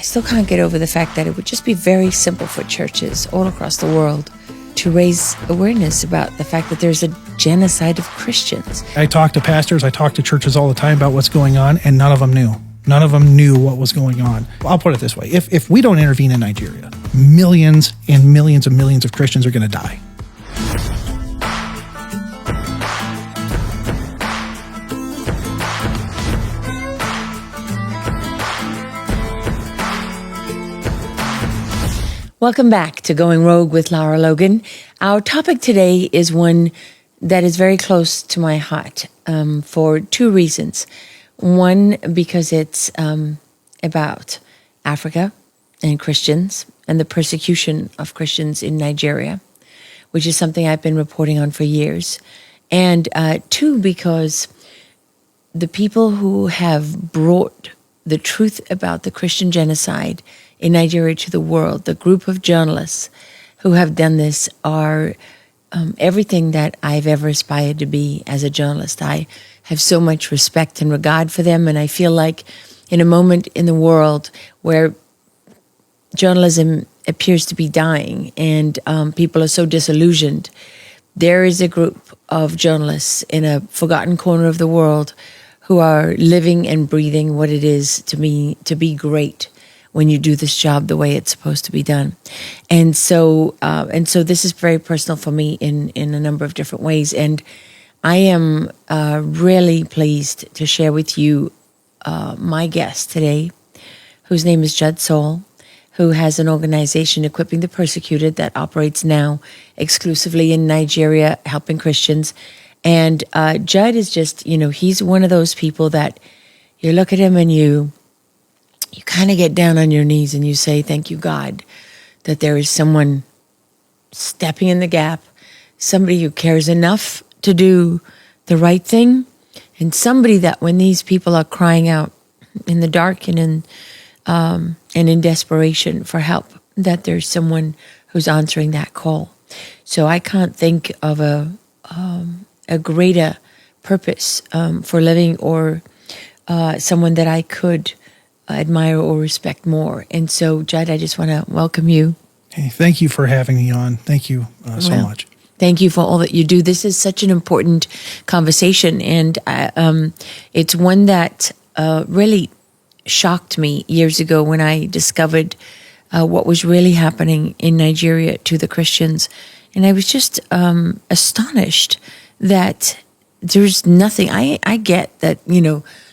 I still can't get over the fact that it would just be very simple for churches all across the world to raise awareness about the fact that there's a genocide of Christians. I talk to pastors, I talk to churches all the time about what's going on, and none of them knew. None of them knew what was going on. I'll put it this way. If we don't intervene in Nigeria, millions and millions and millions of Christians are going to die. Welcome back to Going Rogue with Laura Logan. Our topic today is one that is very close to my heart for two reasons. One, because it's about Africa and Christians and the persecution of Christians in Nigeria, which is something I've been reporting on for years. And two, because the people who have brought the truth about the Christian genocide in Nigeria to the world, the group of journalists who have done this are everything that I've ever aspired to be as a journalist. I have so much respect and regard for them, and I feel like in a moment in the world where journalism appears to be dying and people are so disillusioned, there is a group of journalists in a forgotten corner of the world who are living and breathing what it is to be great when you do this job the way it's supposed to be done. And so this is very personal for me in a number of different ways. And I am really pleased to share with you my guest today, whose name is Judd Saul, who has an organization, Equipping the Persecuted, that operates now exclusively in Nigeria, helping Christians. And Judd is just, he's one of those people that you look at him and you kind of get down on your knees and you say, thank you, God, that there is someone stepping in the gap, somebody who cares enough to do the right thing, and somebody that when these people are crying out in the dark and in desperation for help, that there's someone who's answering that call. So I can't think of a greater purpose for living or someone that I could admire or respect more. And so, Judd, I just want to welcome you. Hey, thank you for having me on. Thank you so much. Thank you for all that you do. This is such an important conversation, and it's one that really shocked me years ago when I discovered what was really happening in Nigeria to the Christians. And I was just astonished that there's nothing. I get that,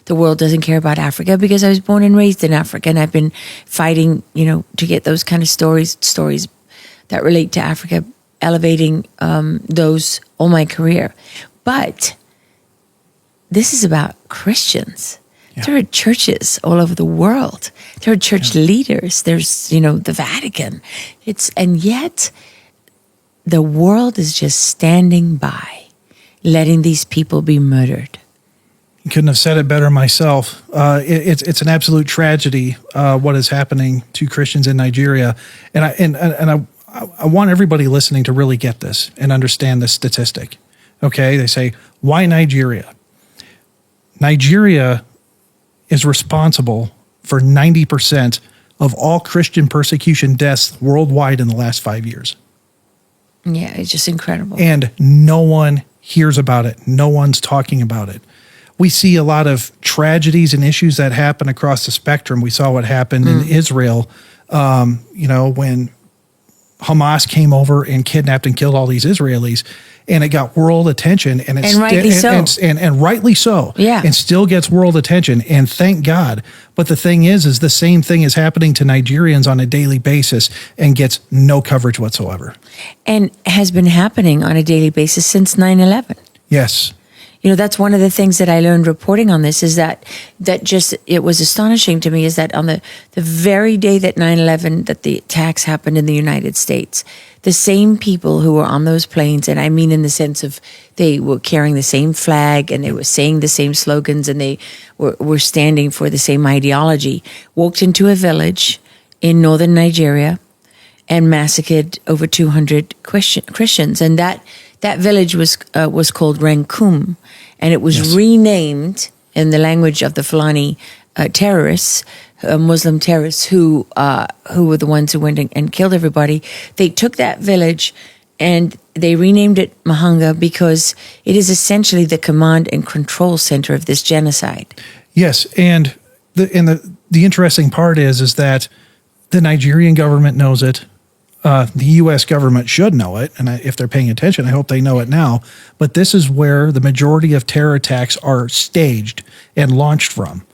the world doesn't care about Africa because I was born and raised in Africa, and I've been fighting, to get those kind of stories that relate to Africa, elevating those all my career. But this is about Christians. Yeah. There are churches all over the world. There are church leaders. There's, the Vatican. And yet the world is just standing by, letting these people be murdered. Couldn't have said it better myself. It's an absolute tragedy what is happening to Christians in Nigeria, and I want everybody listening to really get this and understand this statistic. Okay, they say, why Nigeria? Nigeria is responsible for 90% of all Christian persecution deaths worldwide in the last 5 years. Yeah, it's just incredible. And no one hears about it. No one's talking about it. We see a lot of tragedies and issues that happen across the spectrum. We saw what happened in Israel, when Hamas came over and kidnapped and killed all these Israelis, and it got world attention, and rightly so. And rightly so. Yeah. And still gets world attention, and thank God. But the thing is the same thing is happening to Nigerians on a daily basis and gets no coverage whatsoever. And has been happening on a daily basis since 9/11. Yes. That's one of the things that I learned reporting on this is that just, it was astonishing to me is that on the very day that 9/11, that the attacks happened in the United States, the same people who were on those planes, and I mean in the sense of they were carrying the same flag and they were saying the same slogans and they were standing for the same ideology, walked into a village in northern Nigeria and massacred over 200 Christians. And that village was called Rankum, and it was renamed in the language of the Fulani terrorists Muslim terrorists who were the ones who went and killed everybody. They took that village and they renamed it Mahanga because it is essentially the command and control center of this genocide. Yes, and the interesting part is that the Nigerian government knows it. The U.S. government should know it, and if they're paying attention, I hope they know it now. But this is where the majority of terror attacks are staged and launched from.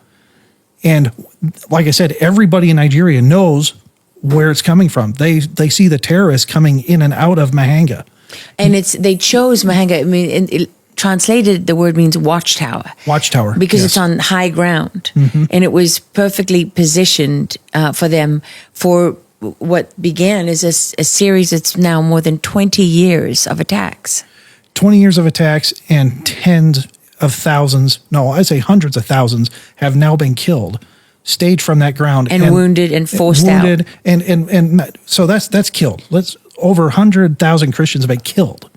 And like I said, everybody in Nigeria knows where it's coming from. They see the terrorists coming in and out of Mahanga. And they chose Mahanga. I mean, translated, the word means watchtower. Watchtower. Because yes. It's on high ground. Mm-hmm. And it was perfectly positioned for them for what began as a series that's now more than 20 years of attacks. 20 years of attacks and tens of thousands, no, I say hundreds of thousands have now been killed, staged from that ground. And wounded and forced out. And so that's killed. Over 100,000 Christians have been killed.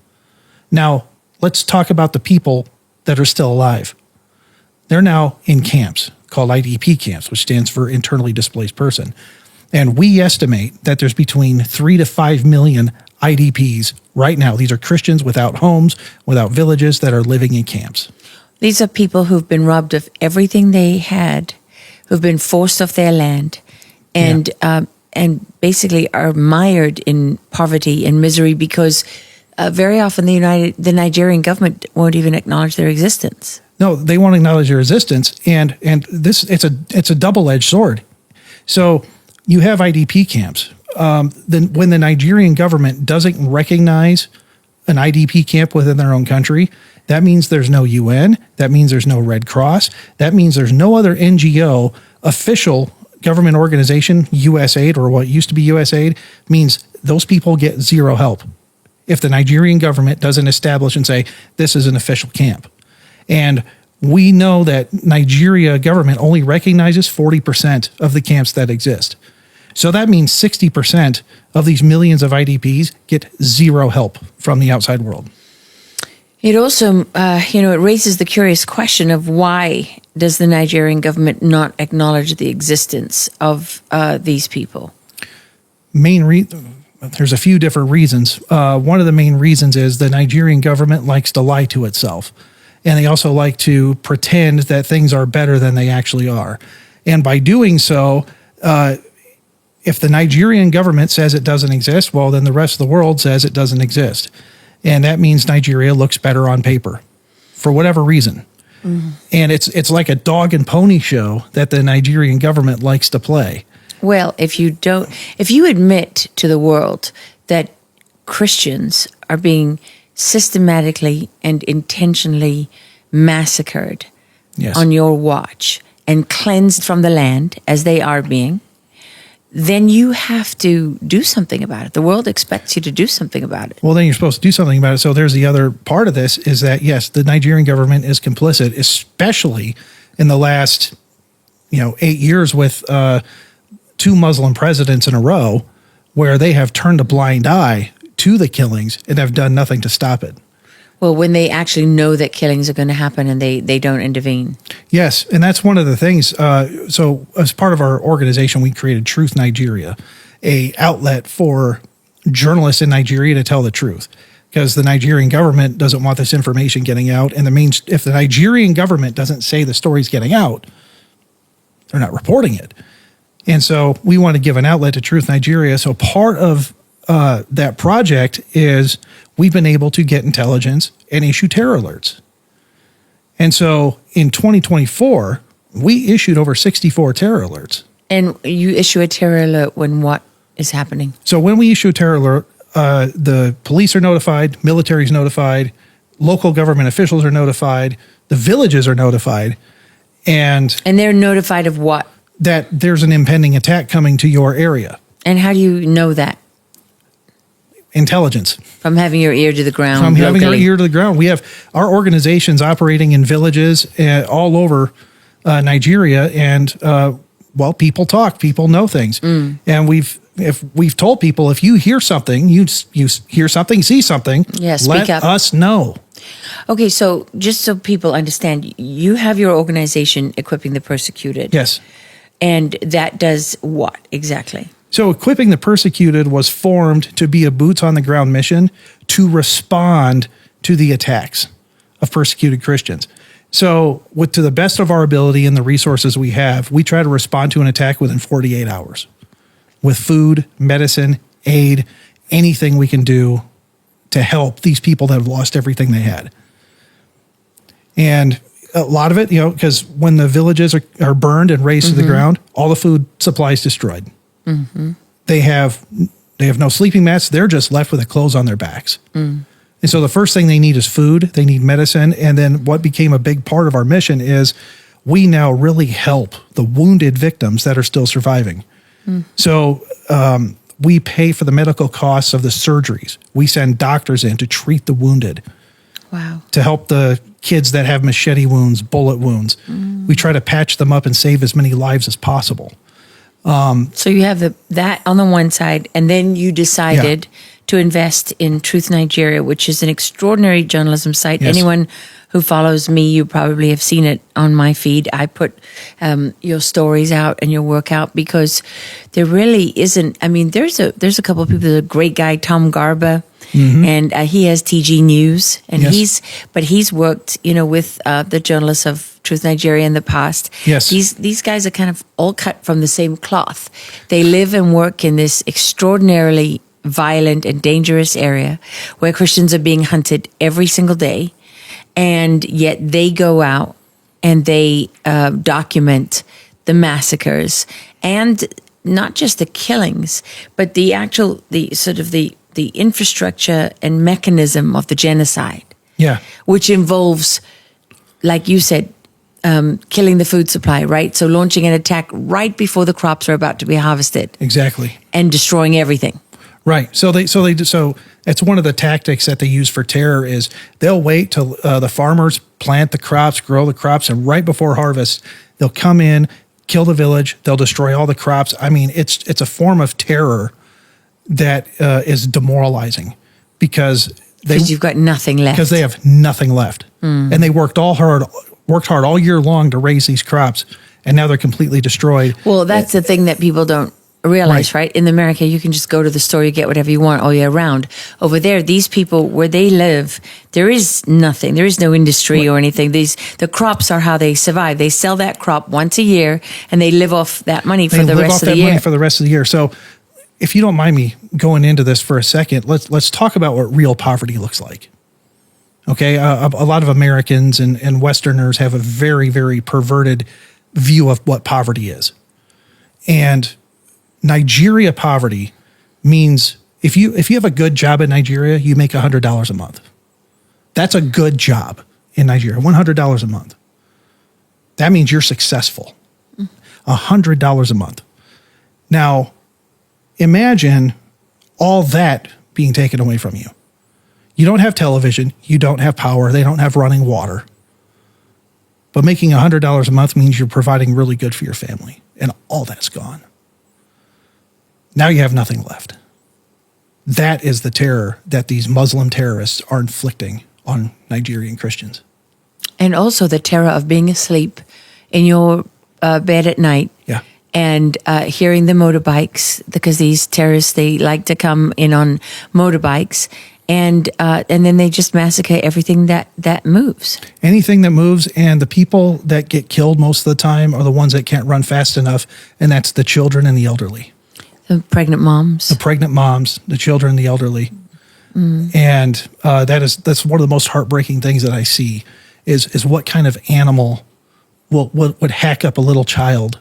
Now, let's talk about the people that are still alive. They're now in camps called IDP camps, which stands for internally displaced person. And we estimate that there's between 3 to 5 million IDPs right now. These are Christians without homes, without villages that are living in camps. These are people who've been robbed of everything they had, who've been forced off their land, and basically are mired in poverty and misery because very often the Nigerian government won't even acknowledge their existence. No, they won't acknowledge their existence, and this it's a double-edged sword. So you have IDP camps. Then when the Nigerian government doesn't recognize an IDP camp within their own country, that means there's no UN, that means there's no Red Cross, that means there's no other NGO, official government organization, USAID, or what used to be USAID, means those people get zero help if the Nigerian government doesn't establish and say, this is an official camp. And we know that Nigeria government only recognizes 40% of the camps that exist. So that means 60% of these millions of IDPs get zero help from the outside world. It also, it raises the curious question of why does the Nigerian government not acknowledge the existence of these people? There's a few different reasons. One of the main reasons is the Nigerian government likes to lie to itself. And they also like to pretend that things are better than they actually are. And by doing so, if the Nigerian government says it doesn't exist, well, then the rest of the world says it doesn't exist. And that means Nigeria looks better on paper for whatever reason. Mm-hmm. And it's like a dog and pony show that the Nigerian government likes to play. Well, if you admit to the world that Christians are being systematically and intentionally massacred on your watch and cleansed from the land as they are being, then you have to do something about it. The world expects you to do something about it. Well, then you're supposed to do something about it. So there's the other part of this is that, yes, the Nigerian government is complicit, especially in the last, 8 years with 2 Muslim presidents in a row where they have turned a blind eye to the killings and have done nothing to stop it. Well, when they actually know that killings are going to happen and they don't intervene. Yes, and that's one of the things. So as part of our organization, we created Truth Nigeria, a outlet for journalists in Nigeria to tell the truth. Because the Nigerian government doesn't want this information getting out. And if the Nigerian government doesn't say the story's getting out, they're not reporting it. And so we want to give an outlet to Truth Nigeria. So part of that project is we've been able to get intelligence and issue terror alerts. And so in 2024, we issued over 64 terror alerts. And you issue a terror alert when what is happening? So when we issue a terror alert, the police are notified, military is notified, local government officials are notified, the villages are notified. And they're notified of what? That there's an impending attack coming to your area. And how do you know that? Intelligence. From having your ear to the ground. From having our ear to the ground. We have our organizations operating in villages all over Nigeria, and people talk, people know things, and we've told people if you hear something, you hear something, see something, let us know. Okay, so just so people understand, you have your organization Equipping the Persecuted. Yes. And that does what exactly? So Equipping the Persecuted was formed to be a boots-on-the-ground mission to respond to the attacks of persecuted Christians. So to the best of our ability and the resources we have, we try to respond to an attack within 48 hours with food, medicine, aid, anything we can do to help these people that have lost everything they had. And a lot of it, because when the villages are burned and razed to the ground, all the food supply is destroyed. They have no sleeping mats. They're just left with the clothes on their backs. And so the first thing they need is food. They need medicine. And then what became a big part of our mission is we now really help the wounded victims that are still surviving. So we pay for the medical costs of the surgeries. We send doctors in to treat the wounded. Wow. To help the kids that have machete wounds, bullet wounds. We try to patch them up and save as many lives as possible. So you have that on the one side, and then you decided to invest in Truth Nigeria, which is an extraordinary journalism site. Yes. Anyone who follows me, you probably have seen it on my feed. I put your stories out and your work out because there really isn't. I mean, there's a couple of people. There's a great guy, Tom Garba, and he has TG News, and he's worked, with the journalists of Truth Nigeria in the past. Yes. These guys are kind of all cut from the same cloth. They live and work in this extraordinarily violent and dangerous area where Christians are being hunted every single day. And yet they go out and they document the massacres and not just the killings, but the infrastructure and mechanism of the genocide. Yeah. Which involves, like you said, killing the food supply, right? So launching an attack right before the crops are about to be harvested. Exactly. And destroying everything. Right. So it's one of the tactics that they use for terror is they'll wait till the farmers plant the crops, grow the crops, and right before harvest, they'll come in, kill the village, they'll destroy all the crops. I mean, it's a form of terror that is demoralizing because you've got nothing left. Because they have nothing left. And they worked hard all year long to raise these crops, and now they're completely destroyed. Well, that's the thing that people don't realize, right? In America, you can just go to the store, you get whatever you want all year round. Over there, these people, where they live, there is nothing. There is no industry or anything. The crops are how they survive. They sell that crop once a year, and they live off that money for the rest of the year. Money for the rest of the year. So if you don't mind me going into this for a second, let's talk about what real poverty looks like. Okay, a lot of Americans and Westerners have a very, very perverted view of what poverty is. And Nigeria poverty means if you have a good job in Nigeria, you make $100 a month. That's a good job in Nigeria, $100 a month. That means you're successful. $100 a month. Now, imagine all that being taken away from you. You don't have television. You don't have power. They don't have running water. But making $100 a month means you're providing really good for your family. And all that's gone. Now you have nothing left. That is the terror that these Muslim terrorists are inflicting on Nigerian Christians. And also the terror of being asleep in your bed at night. Yeah. And hearing the motorbikes, because these terrorists, they like to come in on motorbikes. And then they just massacre everything that moves. Anything that moves, and the people that get killed most of the time are the ones that can't run fast enough, and that's the children and the elderly. The pregnant moms. The children, the elderly. And that's one of the most heartbreaking things that I see is what kind of animal would hack up a little child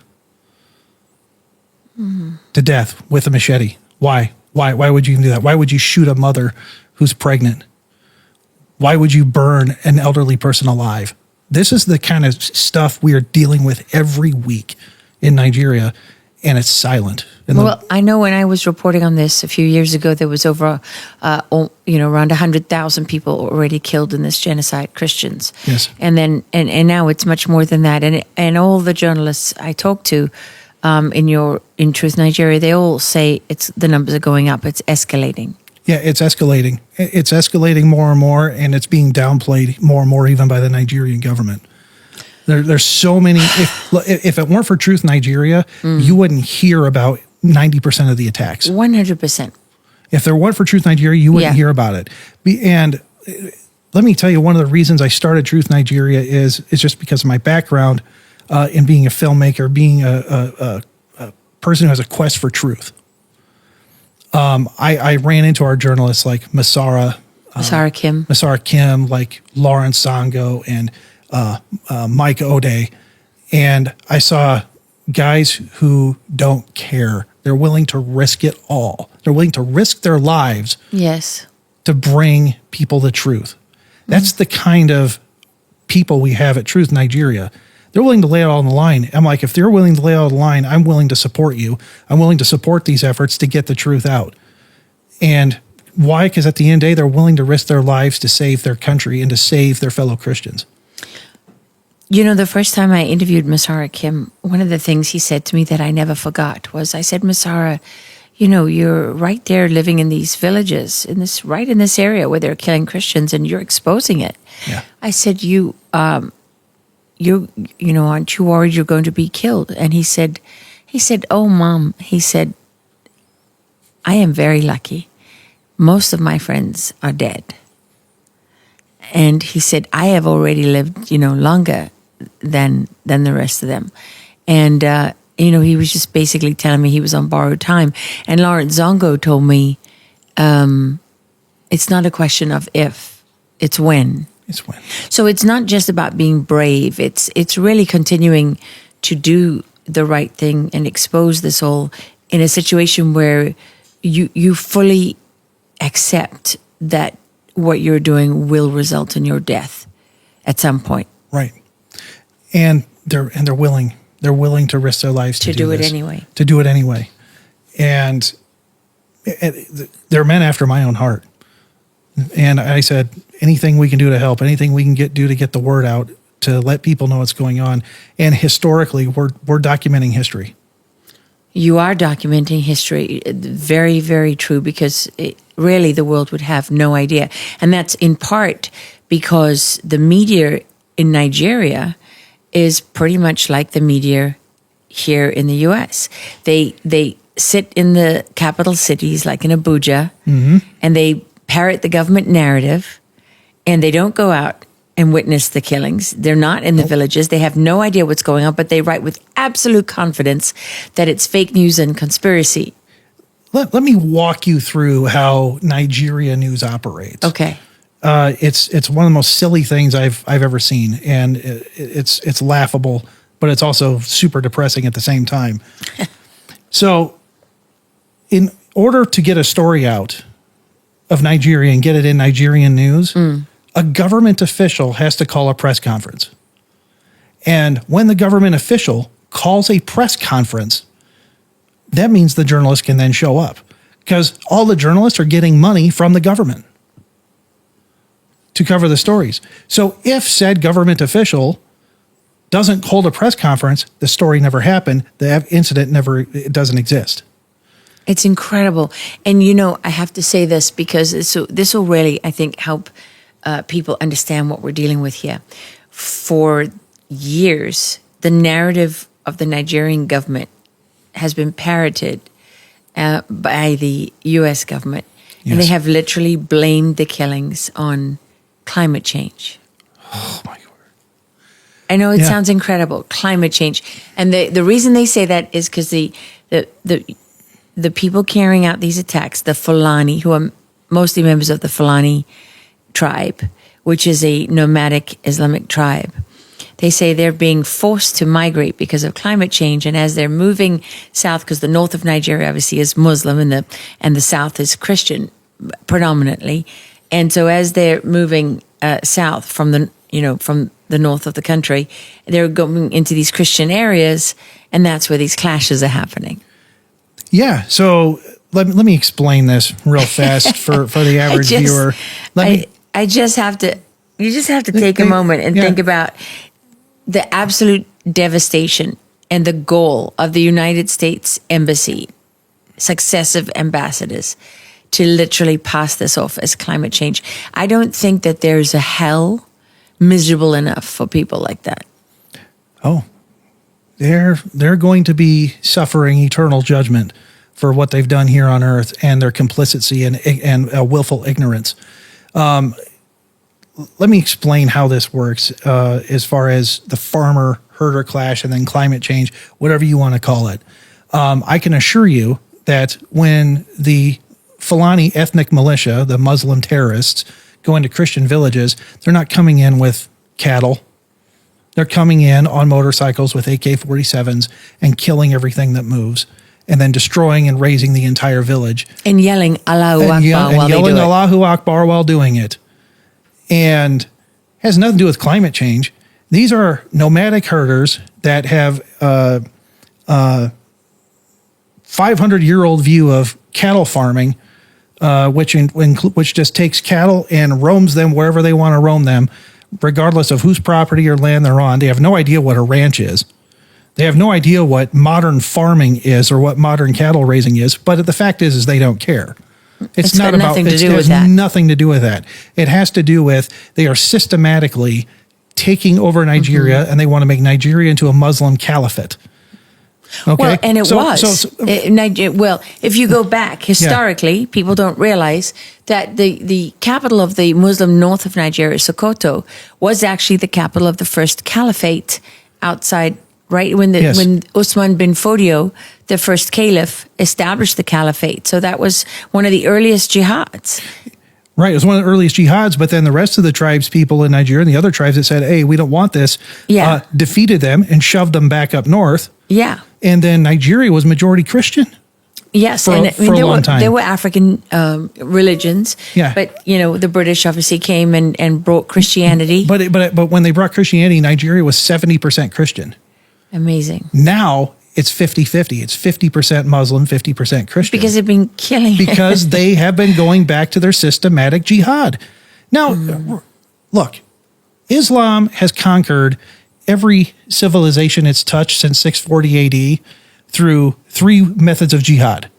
to death with a machete. Why? Why would you even do that? Why would you shoot a mother who's pregnant? Why would you burn an elderly person alive? This is the kind of stuff we are dealing with every week in Nigeria, and it's silent. Well, I know when I was reporting on this a few years ago, there was over, around 100,000 people already killed in this genocide, Christians. Yes. And then, and now it's much more than that. And all the journalists I talked to, in Truth Nigeria, they all say the numbers are going up. It's escalating. Yeah, it's escalating. It's escalating more and more, and it's being downplayed more and more even by the Nigerian government. There's so many. If it weren't for Truth Nigeria, you wouldn't hear about 90% of the attacks. 100%. If there weren't for Truth Nigeria, you wouldn't hear about it. And let me tell you, one of the reasons I started Truth Nigeria is just because of my background in being a filmmaker, being a person who has a quest for truth. I ran into our journalists like Masara Kim, like Lawrence Zongo and Mike O'Day. And I saw guys who don't care. They're willing to risk it all. They're willing to risk their lives to bring people the truth. That's the kind of people we have at Truth Nigeria. They're willing to lay it all on the line. I'm like, if they're willing to lay it all on the line, I'm willing to support you. I'm willing to support these efforts to get the truth out. And why? Because at the end of the day, they're willing to risk their lives to save their country and to save their fellow Christians. You know, the first time I interviewed Masara Kim, one of the things he said to me that I never forgot was, I said, Masara, you know, you're right there living in these villages, right in this area where they're killing Christians, and you're exposing it. Yeah. I said, you know, aren't you worried you're going to be killed? And he said, oh, Mom, he said, I am very lucky. Most of my friends are dead. And he said, I have already lived, you know, longer than the rest of them. And, you know, he was just basically telling me he was on borrowed time. And Lawrence Zongo told me, it's not a question of if, it's when. It's when. So it's not just about being brave. It's really continuing to do the right thing and expose this all in a situation where you fully accept that what you're doing will result in your death at some point. Right. And they're willing to risk their lives to do it this. anyway. To do it anyway. And they're men after my own heart. And I said, anything we can do to help, anything we can do to get the word out, to let people know what's going on. And historically, we're documenting history. You are documenting history. Very, very true, because really the world would have no idea. And that's in part because the media in Nigeria is pretty much like the media here in the U.S. They sit in the capital cities like in Abuja, and they parrot the government narrative, and they don't go out and witness the killings. They're not in the villages. They have no idea what's going on, but they write with absolute confidence that it's fake news and conspiracy. Let me walk you through how Nigeria news operates. Okay. It's one of the most silly things I've ever seen, and it's laughable, but it's also super depressing at the same time. So, in order to get a story out of Nigeria and get it in Nigerian news, a government official has to call a press conference. And when the government official calls a press conference, that means the journalist can then show up, because all the journalists are getting money from the government to cover the stories. So if said government official doesn't hold a press conference, the story never happened, the incident it doesn't exist. It's incredible. And, you know, I have to say this because this will really, I think, help people understand what we're dealing with here. For years, the narrative of the Nigerian government has been parroted by the U.S. government. Yes. And they have literally blamed the killings on climate change. Oh, my God. I know it sounds incredible, climate change. And the reason they say that is because the people carrying out these attacks, the Fulani, who are mostly members of the Fulani tribe, which is a nomadic Islamic tribe, they say they're being forced to migrate because of climate change. And as they're moving south, because the north of Nigeria obviously is Muslim and the south is Christian predominantly. And so as they're moving south from the north of the country, they're going into these Christian areas, and that's where these clashes are happening. Yeah. So let me explain this real fast for the average viewer. You just have to take a moment and think about the absolute devastation and the goal of the United States Embassy, successive ambassadors, to literally pass this off as climate change. I don't think that there's a hell miserable enough for people like that. Oh, they're going to be suffering eternal judgment for what they've done here on earth and their complicity and willful ignorance. Let me explain how this works as far as the farmer-herder clash and then climate change, whatever you want to call it. I can assure you that when the Fulani ethnic militia, the Muslim terrorists, go into Christian villages, they're not coming in with cattle. They're coming in on motorcycles with AK-47s and killing everything that moves, and then destroying and razing the entire village. And yelling Allahu Akbar while they do it. Allahu Akbar while doing it. And has nothing to do with climate change. These are nomadic herders that have 500-year-old view of cattle farming, which just takes cattle and roams them wherever they want to roam them, regardless of whose property or land they're on. They have no idea what a ranch is. They have no idea what modern farming is or what modern cattle raising is. But the fact is they don't care. It's not about it. Has nothing to do with that. It has to do with they are systematically taking over Nigeria, and they want to make Nigeria into a Muslim caliphate. Okay. Well, and well, if you go back historically, people don't realize that the capital of the Muslim north of Nigeria, Sokoto, was actually the capital of the first caliphate outside. Right when Usman bin Fodio, the first caliph, established the caliphate. So that was one of the earliest jihads. Right, it was one of the earliest jihads, but then the rest of the tribes people in Nigeria and the other tribes that said, hey, we don't want this, defeated them and shoved them back up north. Yeah. And then Nigeria was majority Christian. Yes, for a long time. There were African religions, but the British obviously came and brought Christianity. But when they brought Christianity, Nigeria was 70% Christian. Amazing. Now it's 50-50. It's 50% Muslim, 50% Christian. Because they've been killing. Because they have been going back to their systematic jihad. Now, look, Islam has conquered every civilization it's touched since 640 AD through three methods of jihad.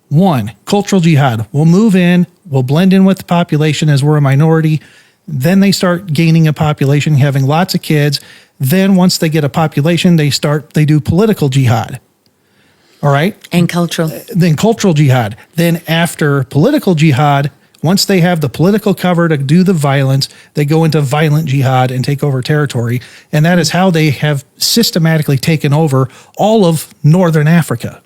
One, cultural jihad. We'll move in, we'll blend in with the population as we're a minority. Then they start gaining a population, having lots of kids. Then once they get a population, they do political jihad. All right? And cultural. Then cultural jihad. Then after political jihad, once they have the political cover to do the violence, they go into violent jihad and take over territory. And that is how they have systematically taken over all of northern Africa.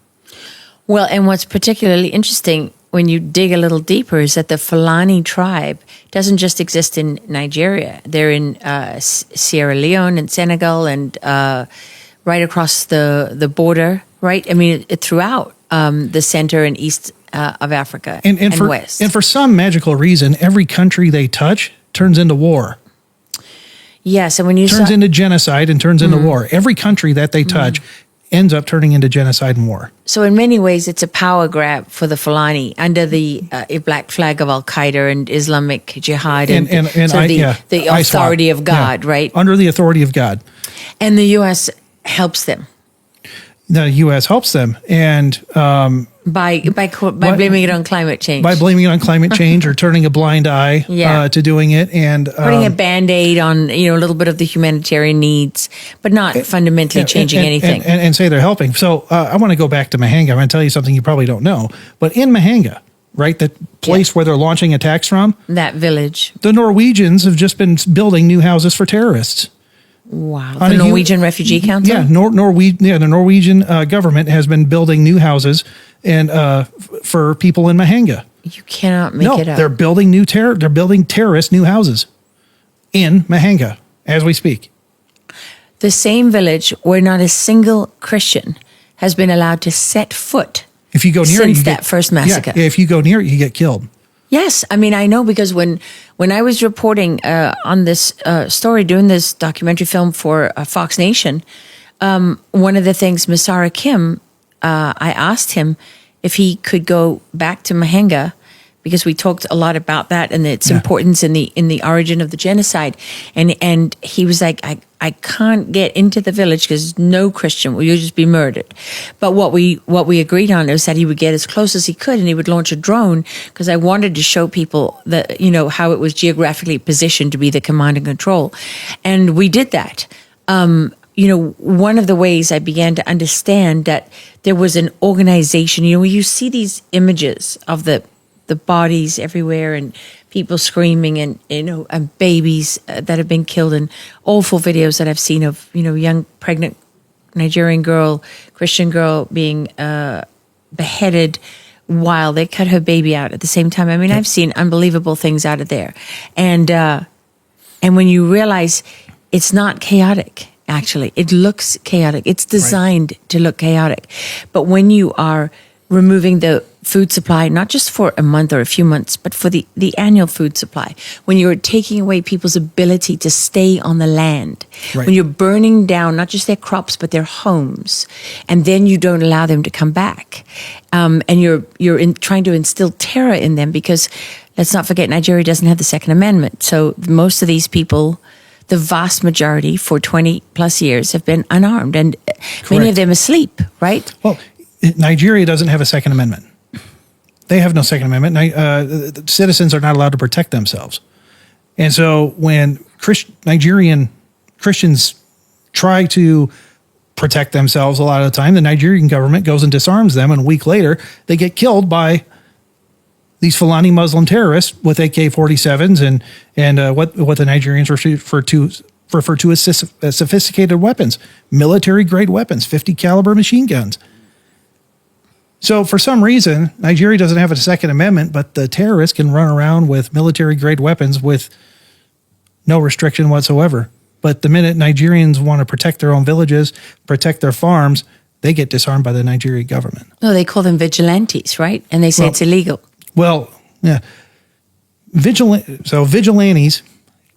Well, and what's particularly interesting when you dig a little deeper is that the Fulani tribe doesn't just exist in Nigeria. They're in Sierra Leone and Senegal and right across the border, right? I mean, throughout the center and east of Africa and west. And for some magical reason, every country they touch turns into war. Yes, and when you turns into genocide and turns into war. Every country that they touch ends up turning into genocide and war. So in many ways, it's a power grab for the Fulani under the black flag of Al-Qaeda and Islamic Jihad and the authority of God, right? Under the authority of God. And the U.S. helps them. The U.S. helps them. And by blaming it on climate change. By blaming it on climate change or turning a blind eye to doing it. And putting a Band-Aid on a little bit of the humanitarian needs, but not fundamentally changing anything. And say they're helping. So I want to go back to Mahanga. I'm going to tell you something you probably don't know. But in Mahanga, right, the place where they're launching attacks from? That village. The Norwegians have just been building new houses for terrorists. Wow. The Norwegian Refugee Council? Yeah, the Norwegian government has been building new houses and for people in Mahanga. You cannot make it up. They're building they're building terrorist new houses in Mahanga as we speak. The same village where not a single Christian has been allowed to set foot if you go near since that first massacre. Yeah, if you go near it, you get killed. Yes, I mean, I know because when I was reporting on this story, doing this documentary film for Fox Nation, one of the things, Masara Kim, I asked him if he could go back to Mahanga because we talked a lot about that and its importance in the origin of the genocide, and he was like, I can't get into the village because no Christian will just be murdered. But what we agreed on is that he would get as close as he could and he would launch a drone because I wanted to show people that how it was geographically positioned to be the command and control, and we did that. one of the ways I began to understand that there was an organization, you see these images of the bodies everywhere and people screaming and, and babies that have been killed, and awful videos that I've seen of, young pregnant Nigerian girl, Christian girl being beheaded while they cut her baby out at the same time. I mean, I've seen unbelievable things out of there. And when you realize it's not chaotic, actually, it looks chaotic. It's designed to look chaotic. But when you are removing the food supply, not just for a month or a few months, but for the annual food supply, when you're taking away people's ability to stay on the land, when you're burning down not just their crops, but their homes, and then you don't allow them to come back, and you're trying to instill terror in them, because let's not forget, Nigeria doesn't have the Second Amendment. So most of these people, the vast majority for 20 plus years, have been unarmed, and many of them asleep, right? Well, Nigeria doesn't have a Second Amendment. They have no Second Amendment. Citizens are not allowed to protect themselves. And so when Nigerian Christians try to protect themselves, a lot of the time, the Nigerian government goes and disarms them, and a week later, they get killed by these Fulani Muslim terrorists with AK-47s and what the Nigerians refer to as sophisticated weapons, military-grade weapons, 50 caliber machine guns. So for some reason, Nigeria doesn't have a Second Amendment, but the terrorists can run around with military-grade weapons with no restriction whatsoever. But the minute Nigerians want to protect their own villages, protect their farms, they get disarmed by the Nigerian government. No, they call them vigilantes, right? And they say it's illegal. Well, yeah. Vigilantes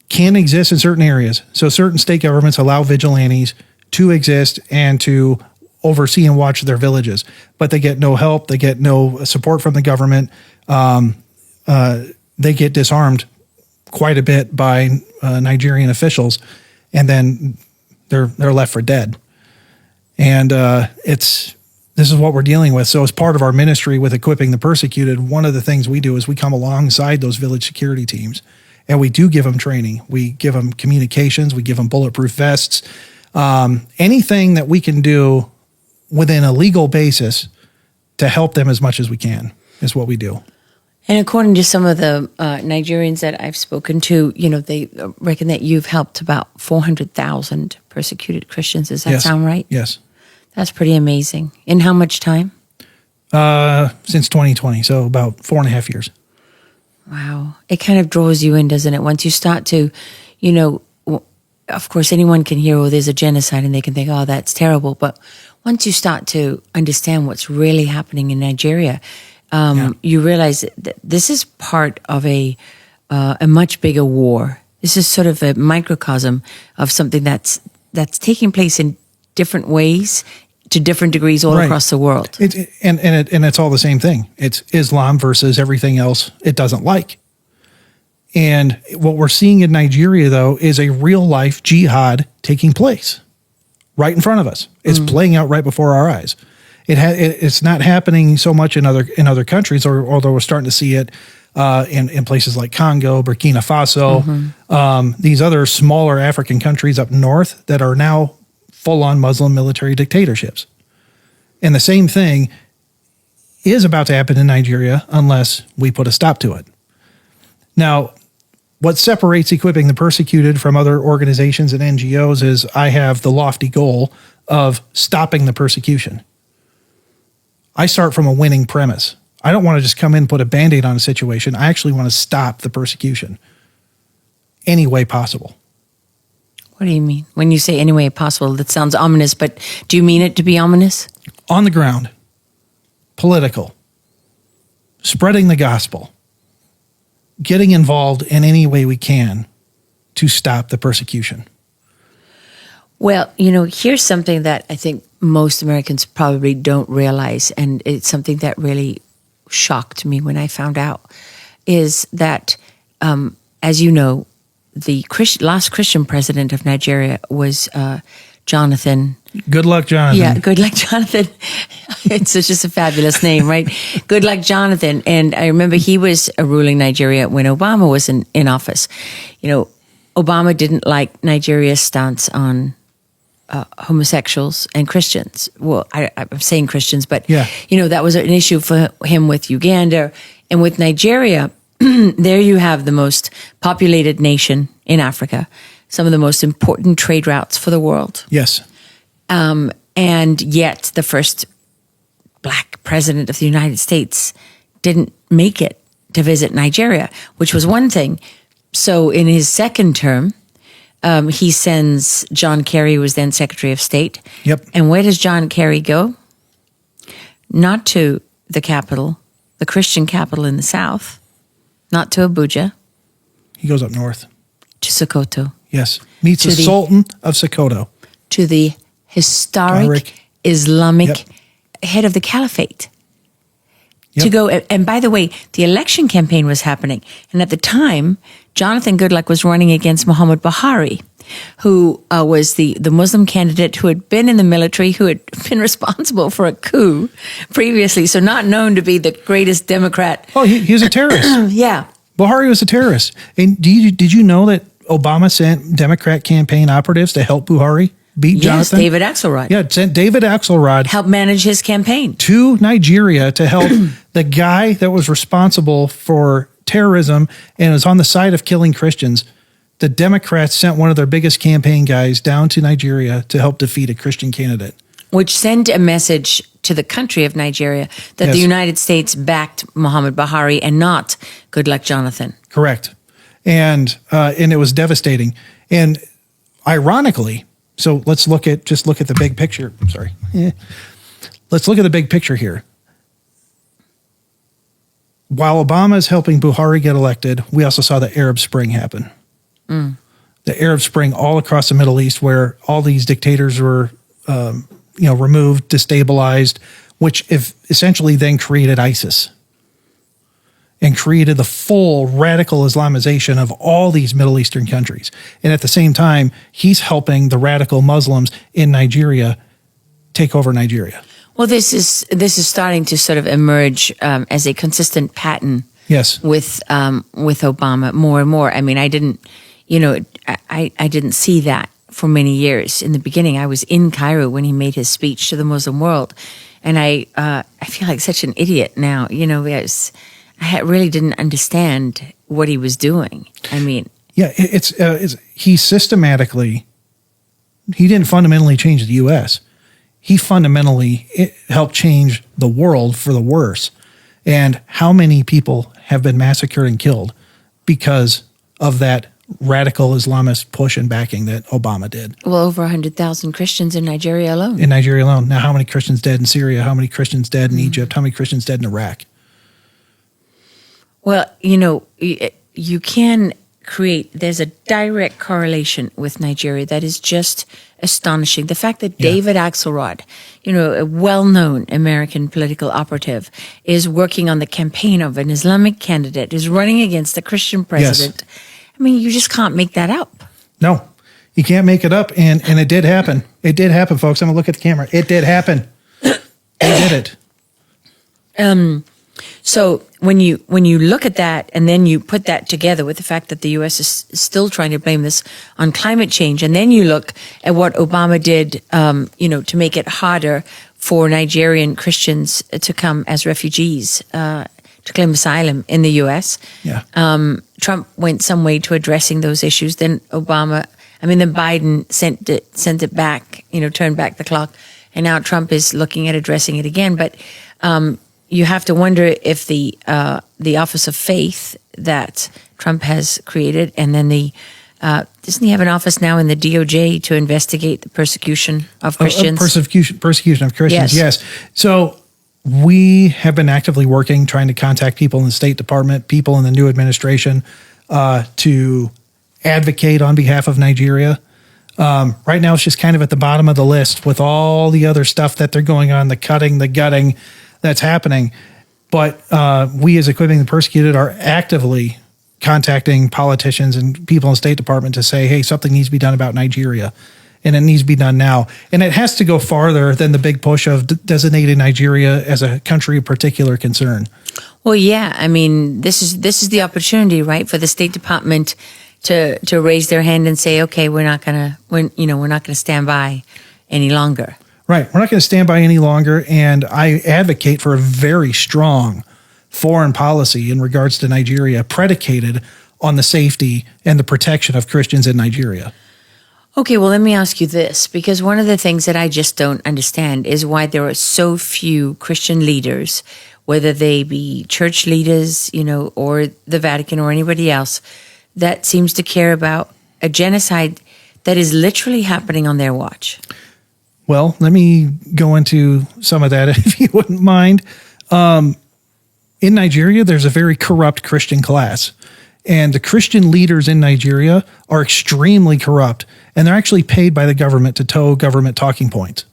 can exist in certain areas. So certain state governments allow vigilantes to exist and to oversee and watch their villages, but they get no help. They get no support from the government. They get disarmed quite a bit by Nigerian officials, and then they're left for dead. And this is what we're dealing with. So as part of our ministry with equipping the persecuted, one of the things we do is we come alongside those village security teams, and we do give them training. We give them communications. We give them bulletproof vests. Anything that we can do within a legal basis to help them as much as we can is what we do. And according to some of the Nigerians that I've spoken to, they reckon that you've helped about 400,000 persecuted Christians. Does that sound right? Yes. That's pretty amazing. In how much time? Since 2020, so about 4.5 years. Wow. It kind of draws you in, doesn't it? Once you start to, of course, anyone can hear, oh, there's a genocide, and they can think, oh, that's terrible. But once you start to understand what's really happening in Nigeria, you realize that this is part of a much bigger war. This is sort of a microcosm of something that's taking place in different ways to different degrees all across the world. And it's all the same thing. It's Islam versus everything else it doesn't like. And what we're seeing in Nigeria, though, is a real life jihad taking place right in front of us. It's playing out right before our eyes. It's not happening so much in other countries, although we're starting to see it in places like Congo, Burkina Faso, these other smaller African countries up north that are now full-on Muslim military dictatorships. And the same thing is about to happen in Nigeria unless we put a stop to it. Now, what separates Equipping the Persecuted from other organizations and NGOs is I have the lofty goal of stopping the persecution. I start from a winning premise. I don't want to just come in and put a Band-Aid on a situation. I actually want to stop the persecution any way possible. What do you mean? When you say any way possible, that sounds ominous, but do you mean it to be ominous? On the ground, political, spreading the gospel, getting involved in any way we can to stop the persecution. Well, here's something that I think most Americans probably don't realize, and it's something that really shocked me when I found out, is that, as you know, the last Christian president of Nigeria was Jonathan. Good luck, Jonathan. Yeah, good luck, Jonathan. It's just a fabulous name, right? Good luck, Jonathan. And I remember he was ruling Nigeria when Obama was in office. Obama didn't like Nigeria's stance on homosexuals and Christians. Well, I'm saying Christians, but Yeah. that was an issue for him with Uganda and with Nigeria. There you have the most populated nation in Africa, some of the most important trade routes for the world. Yes. And yet the first black president of the United States didn't make it to visit Nigeria, which was one thing. So in his second term, he sends John Kerry, who was then Secretary of State. Yep. And where does John Kerry go? Not to the capital, the Christian capital in the south, not to Abuja, He goes up north. to Sokoto, Yes. Meets To the the- Sultan of Sokoto. to the historic Islamic Yep. head of the caliphate. Yep. To go, and by the way, the election campaign was happening. And at the time, Jonathan Goodluck was running against Muhammad Buhari, who was the Muslim candidate who had been in the military, who had been responsible for a coup previously. So not known to be the greatest Democrat. Oh, he was a terrorist. Yeah. Buhari was a terrorist. And did you know that Obama sent Democrat campaign operatives to help Buhari beat Yes, Jonathan? David Axelrod. Yeah, sent David Axelrod Helped manage his campaign. to Nigeria to help the guy that was responsible for terrorism and was on the side of killing Christians. The Democrats sent one of their biggest campaign guys down to Nigeria to help defeat a Christian candidate. Which sent a message to the country of Nigeria that Yes. the United States backed Muhammad Buhari and not Goodluck Jonathan. Correct. And it was devastating. And ironically, so let's look at the big picture. I'm sorry. Let's look at the big picture here. While Obama is helping Buhari get elected, we also saw the Arab Spring happen. The Arab Spring all across the Middle East, where all these dictators were, removed, destabilized, which essentially then created ISIS and created the full radical Islamization of all these Middle Eastern countries. And at the same time, he's helping the radical Muslims in Nigeria take over Nigeria. Well, this is starting to sort of emerge as a consistent pattern. Yes. With Obama more and more. I mean, I didn't see that for many years. In the beginning, I was in Cairo when he made his speech to the Muslim world, and I feel like such an idiot now. I really didn't understand what he was doing. I mean, yeah, he didn't fundamentally change the U.S. He fundamentally helped change the world for the worse. And how many people have been massacred and killed because of that radical Islamist push and backing that Obama did? well, over 100,000 Christians in Nigeria alone. In Nigeria alone. Now, how many Christians dead in Syria? How many Christians dead in Egypt? How many Christians dead in Iraq? Well, you can there's a direct correlation with Nigeria that is just astonishing. The fact that David Axelrod, a well-known American political operative, is working on the campaign of an Islamic candidate, is running against a Christian president. Yes. I mean, you just can't make that up. No, you can't make it up. And it did happen. It did happen, folks. I'm going to look at the camera. It did happen. They did it. So when you look at that and then you put that together with the fact that the U.S. is still trying to blame this on climate change, and then you look at what Obama did, to make it harder for Nigerian Christians to come as refugees to claim asylum in the U.S. Yeah. Trump went some way to addressing those issues. Then Biden sent it back, turned back the clock, and now Trump is looking at addressing it again. But you have to wonder if the Office of Faith that Trump has created, and then doesn't he have an office now in the DOJ to investigate the persecution of Christians? Persecution of Christians, yes. So we have been actively working, trying to contact people in the State Department, people in the new administration, to advocate on behalf of Nigeria. Right now, it's just kind of at the bottom of the list with all the other stuff that they're going on, the cutting, the gutting that's happening. But we as Equipping the Persecuted are actively contacting politicians and people in the State Department to say, hey, something needs to be done about Nigeria, and it needs to be done now. And it has to go farther than the big push of designating Nigeria as a country of particular concern. Well, yeah. I mean, this is the opportunity, right, for the State Department to raise their hand and say, okay, we're not gonna stand by any longer. Right. We're not going to stand by any longer. And I advocate for a very strong foreign policy in regards to Nigeria, predicated on the safety and the protection of Christians in Nigeria. Okay, well, let me ask you this, because one of the things that I just don't understand is why there are so few Christian leaders, whether they be church leaders, or the Vatican or anybody else, that seems to care about a genocide that is literally happening on their watch. Well, let me go into some of that, if you wouldn't mind. In Nigeria, there's a very corrupt Christian class. And the Christian leaders in Nigeria are extremely corrupt. And they're actually paid by the government to toe government talking points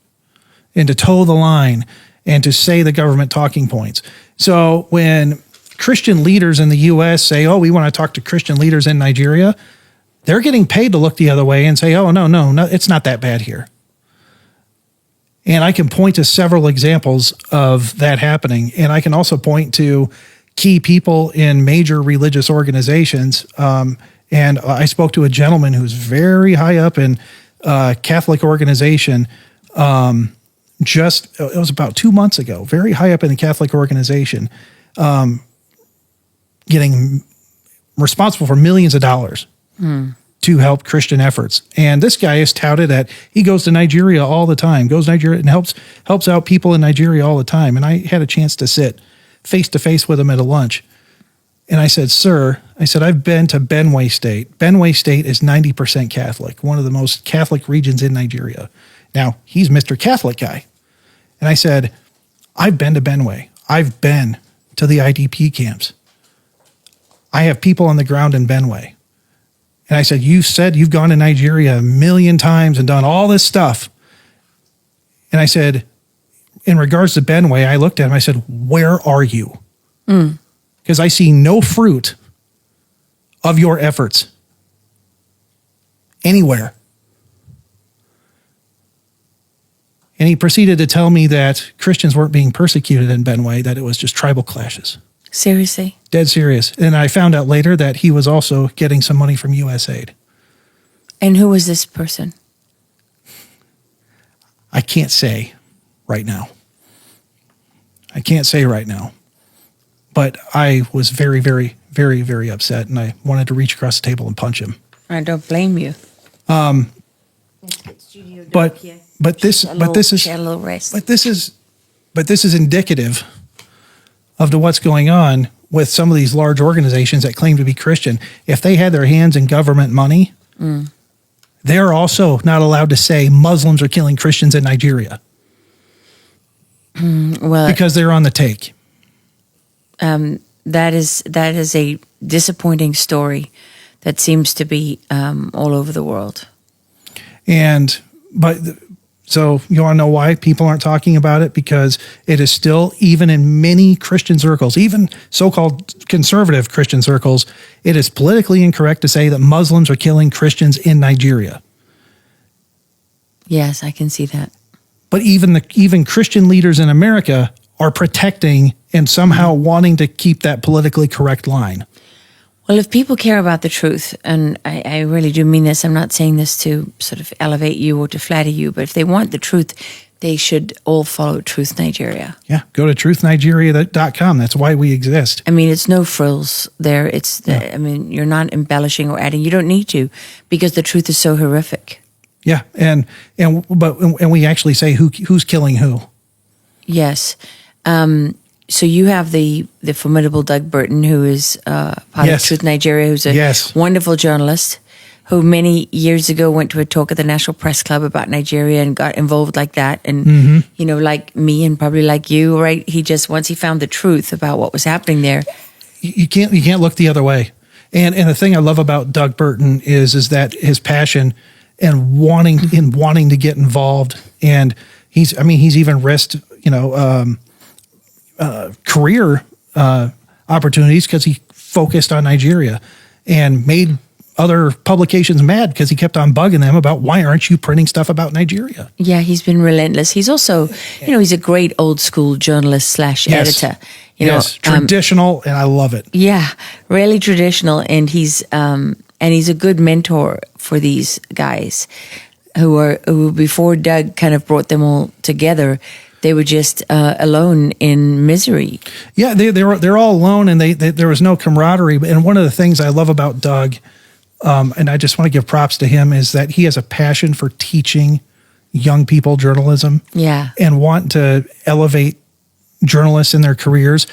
and to toe the line and to say the government talking points. So when Christian leaders in the U.S. say, oh, we want to talk to Christian leaders in Nigeria, they're getting paid to look the other way and say, oh, no, it's not that bad here. And I can point to several examples of that happening. And I can also point to key people in major religious organizations. And I spoke to a gentleman who's very high up in a Catholic organization. It was about 2 months ago, very high up in the Catholic organization, getting responsible for millions of dollars. To help Christian efforts. And this guy is touted that he goes to Nigeria all the time, goes to Nigeria and helps out people in Nigeria all the time. And I had a chance to sit face to face with him at a lunch. And I said, sir, I've been to Benue State. Benue State is 90% Catholic, one of the most Catholic regions in Nigeria. Now, he's Mr. Catholic guy. And I said, I've been to Benue. I've been to the IDP camps. I have people on the ground in Benue. And I said, you said you've gone to Nigeria 1 million times and done all this stuff. And I said, in regards to Benue, I looked at him, I said, where are you? Because I see no fruit of your efforts anywhere. And he proceeded to tell me that Christians weren't being persecuted in Benue, that it was just tribal clashes. Seriously? Dead serious. And I found out later that he was also getting some money from USAID. And who was this person? I can't say right now. But I was very, very, very, very upset, and I wanted to reach across the table and punch him. I don't blame you. But this is indicative of what's going on with some of these large organizations that claim to be Christian. If they had their hands in government money, they're also not allowed to say Muslims are killing Christians in Nigeria. Well, because they're on the take. That is a disappointing story that seems to be all over the world. So you want to know why people aren't talking about it? Because it is still, even in many Christian circles, even so-called conservative Christian circles, it is politically incorrect to say that Muslims are killing Christians in Nigeria. Yes, I can see that. But even Christian leaders in America are protecting and somehow wanting to keep that politically correct line. Well, if people care about the truth, and I really do mean this, I'm not saying this to sort of elevate you or to flatter you, but if they want the truth, they should all follow Truth Nigeria. Yeah, go to truthnigeria.com. That's why we exist. I mean, it's no frills there. I mean, you're not embellishing or adding. You don't need to, because the truth is so horrific. Yeah, and we actually say who's killing who. Yes. So you have the formidable Doug Burton, who is part of Truth Nigeria, who's a wonderful journalist, who many years ago went to a talk at the National Press Club about Nigeria and got involved like that. And, like me and probably like you, right? Once he found the truth about what was happening there. You can't look the other way. And the thing I love about Doug Burton is that his passion and wanting to get involved. And he's even risked, career opportunities because he focused on Nigeria and made other publications mad because he kept on bugging them about, why aren't you printing stuff about Nigeria? Yeah, he's been relentless. He's also, he's a great old school journalist / editor. Traditional, and I love it. Yeah, really traditional. And he's and he's a good mentor for these guys who before Doug kind of brought them all together, they were just alone in misery. Yeah, they're all alone, and there was no camaraderie. And one of the things I love about Doug, and I just want to give props to him, is that he has a passion for teaching young people journalism. Yeah, and want to elevate journalists in their careers.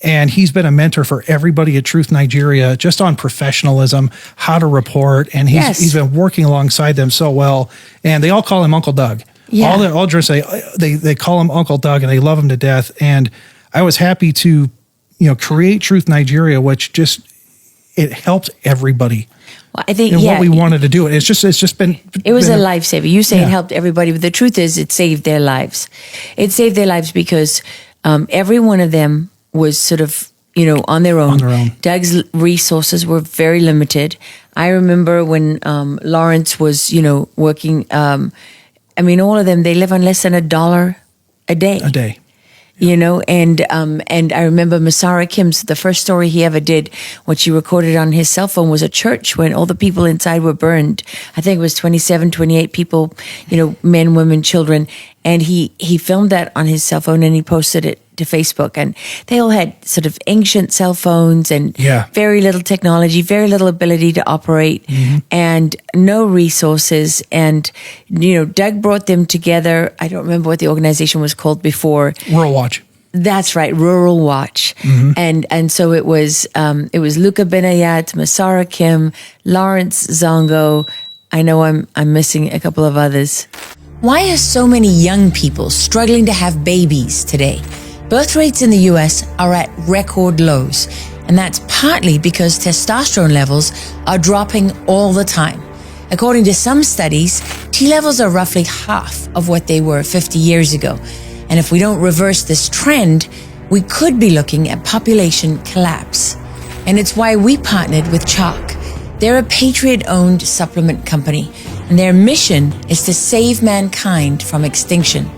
And he's been a mentor for everybody at Truth Nigeria, just on professionalism, how to report. And he's been working alongside them so well. And they all call him Uncle Doug. Yeah. All journalists say they call him Uncle Doug, and they love him to death. And I was happy to, create Truth Nigeria, which it helped everybody. Well, I think what we wanted to do. It's just been. It was a lifesaver. You say it helped everybody, but the truth is, it saved their lives. It saved their lives because every one of them was sort of, on their own. Doug's resources were very limited. I remember when Lawrence was, working. All of them, they live on less than $1 a day. A day. And I remember Masara Kim's, the first story he ever did, what she recorded on his cell phone was a church when all the people inside were burned. I think it was 27, 28 people, men, women, children. And he filmed that on his cell phone and he posted it to Facebook. And they all had sort of ancient cell phones and very little technology, very little ability to operate, and no resources. And, Doug brought them together. I don't remember what the organization was called before. Rural Watch. That's right, Rural Watch. And so it was Luca Benayat, Masara Kim, Lawrence Zongo. I know I'm missing a couple of others. Why are so many young people struggling to have babies today? Birth rates in the US are at record lows, and that's partly because testosterone levels are dropping all the time. According to some studies, T levels are roughly half of what they were 50 years ago. And if we don't reverse this trend, we could be looking at population collapse. And it's why we partnered with Chalk. They're a Patriot-owned supplement company, and their mission is to save mankind from extinction.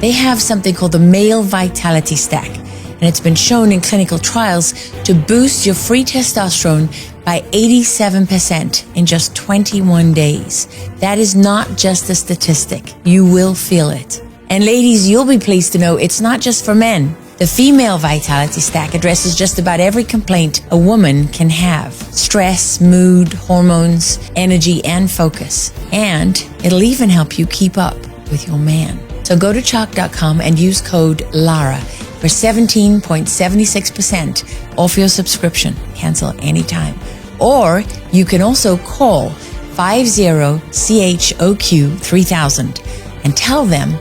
They have something called the Male Vitality Stack, and it's been shown in clinical trials to boost your free testosterone by 87% in just 21 days. That is not just a statistic. You will feel it. And ladies, you'll be pleased to know it's not just for men. The Female Vitality Stack addresses just about every complaint a woman can have. Stress, mood, hormones, energy, and focus. And it'll even help you keep up with your man. So go to chalk.com and use code LARA for 17.76% off your subscription. Cancel anytime. Or you can also call 50CHOQ3000 and tell them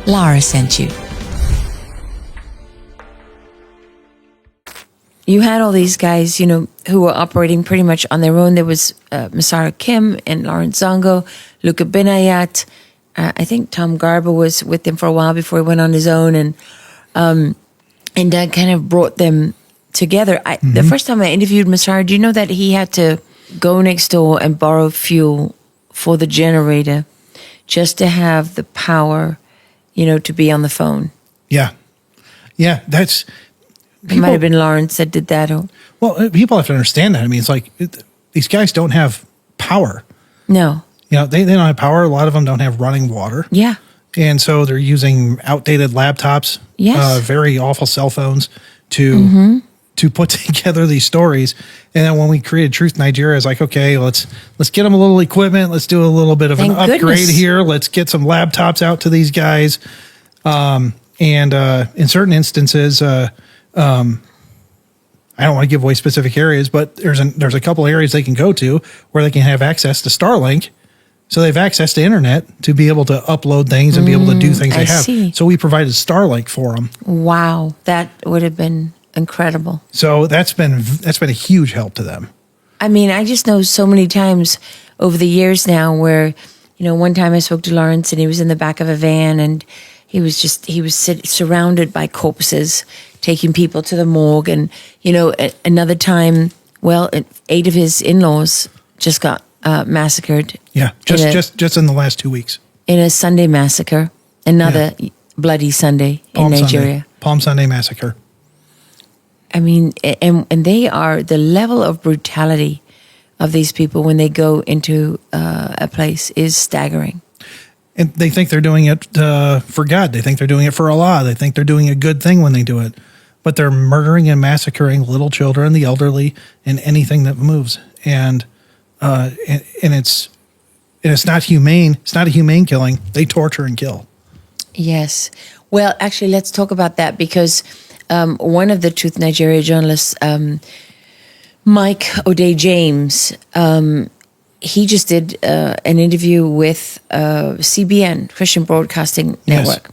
Lara sent you. You had all these guys, who were operating pretty much on their own. There was Masara Kim and Lawrence Zongo, Luca Benayat. I think Tom Garber was with them for a while before he went on his own. And Doug kind of brought them together. The first time I interviewed Masara, do you know that he had to go next door and borrow fuel for the generator just to have the power, to be on the phone? Yeah. Yeah, that's... It might have been Lawrence that did that. Well, people have to understand that. I mean, it's like these guys don't have power. No. They don't have power. A lot of them don't have running water. Yeah. And so they're using outdated laptops, very awful cell phones to put together these stories. And then when we created Truth Nigeria, it's like, okay, let's get them a little equipment. Let's do a little bit of an upgrade here. Let's get some laptops out to these guys. And in certain instances, I don't want to give away specific areas, but there's a couple areas they can go to where they can have access to Starlink. So they have access to internet to be able to upload things and be able to do things they have. See. So we provided Starlink for them. Wow, that would have been incredible. So that's been a huge help to them. I mean, I just know so many times over the years now where, one time I spoke to Lawrence and he was in the back of a van and he was surrounded by corpses, taking people to the morgue. And, another time, 8 of his in-laws just got massacred. Yeah, just in the last 2 weeks. In a Sunday massacre, another bloody Sunday in Nigeria. Palm Sunday massacre. I mean, and they are, the level of brutality of these people when they go into a place is staggering. And they think they're doing it for God. They think they're doing it for Allah. They think they're doing a good thing when they do it. But they're murdering and massacring little children, the elderly, and anything that moves. And it's not humane. It's not a humane killing. They torture and kill. Yes. Well, actually, let's talk about that because one of the Truth Nigeria journalists, Mike O'Day James, he just did an interview with CBN, Christian Broadcasting Network,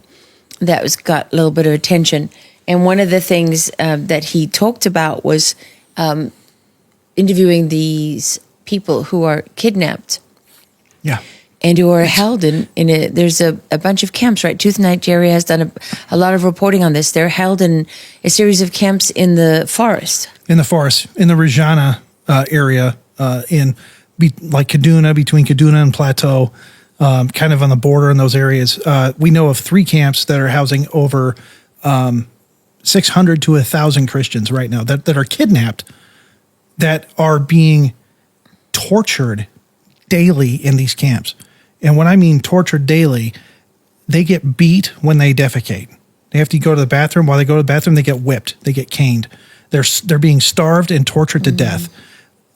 that got a little bit of attention. And one of the things that he talked about was interviewing these people who are kidnapped. Yeah. And who are held there's a bunch of camps, right? Truth Nigeria has done a lot of reporting on this. They're held in a series of camps in the forest. In the Rajana area, like Kaduna, between Kaduna and Plateau, kind of on the border in those areas. We know of 3 camps that are housing over 600 to 1,000 Christians right now that are kidnapped, that are being tortured daily in these camps. And when I mean tortured daily, they get beat when they defecate. They have to go to the bathroom. While they go to the bathroom, they get whipped. They get caned. They're being starved and tortured to death.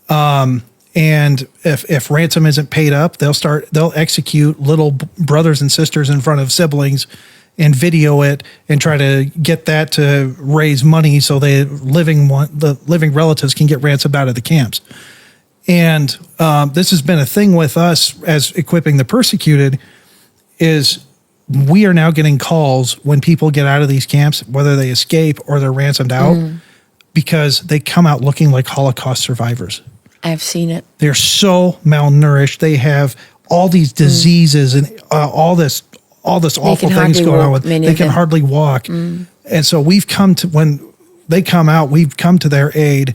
And if ransom isn't paid up, they'll execute little brothers and sisters in front of siblings and video it and try to get that to raise money so the living relatives can get ransomed out of the camps. And this has been a thing with us as equipping the persecuted, is we are now getting calls when people get out of these camps, whether they escape or they're ransomed out, because they come out looking like Holocaust survivors. I've seen it. They're so malnourished. They have all these diseases and all this awful things going on with them. They can hardly walk. And so we've come to, when they come out, we've come to their aid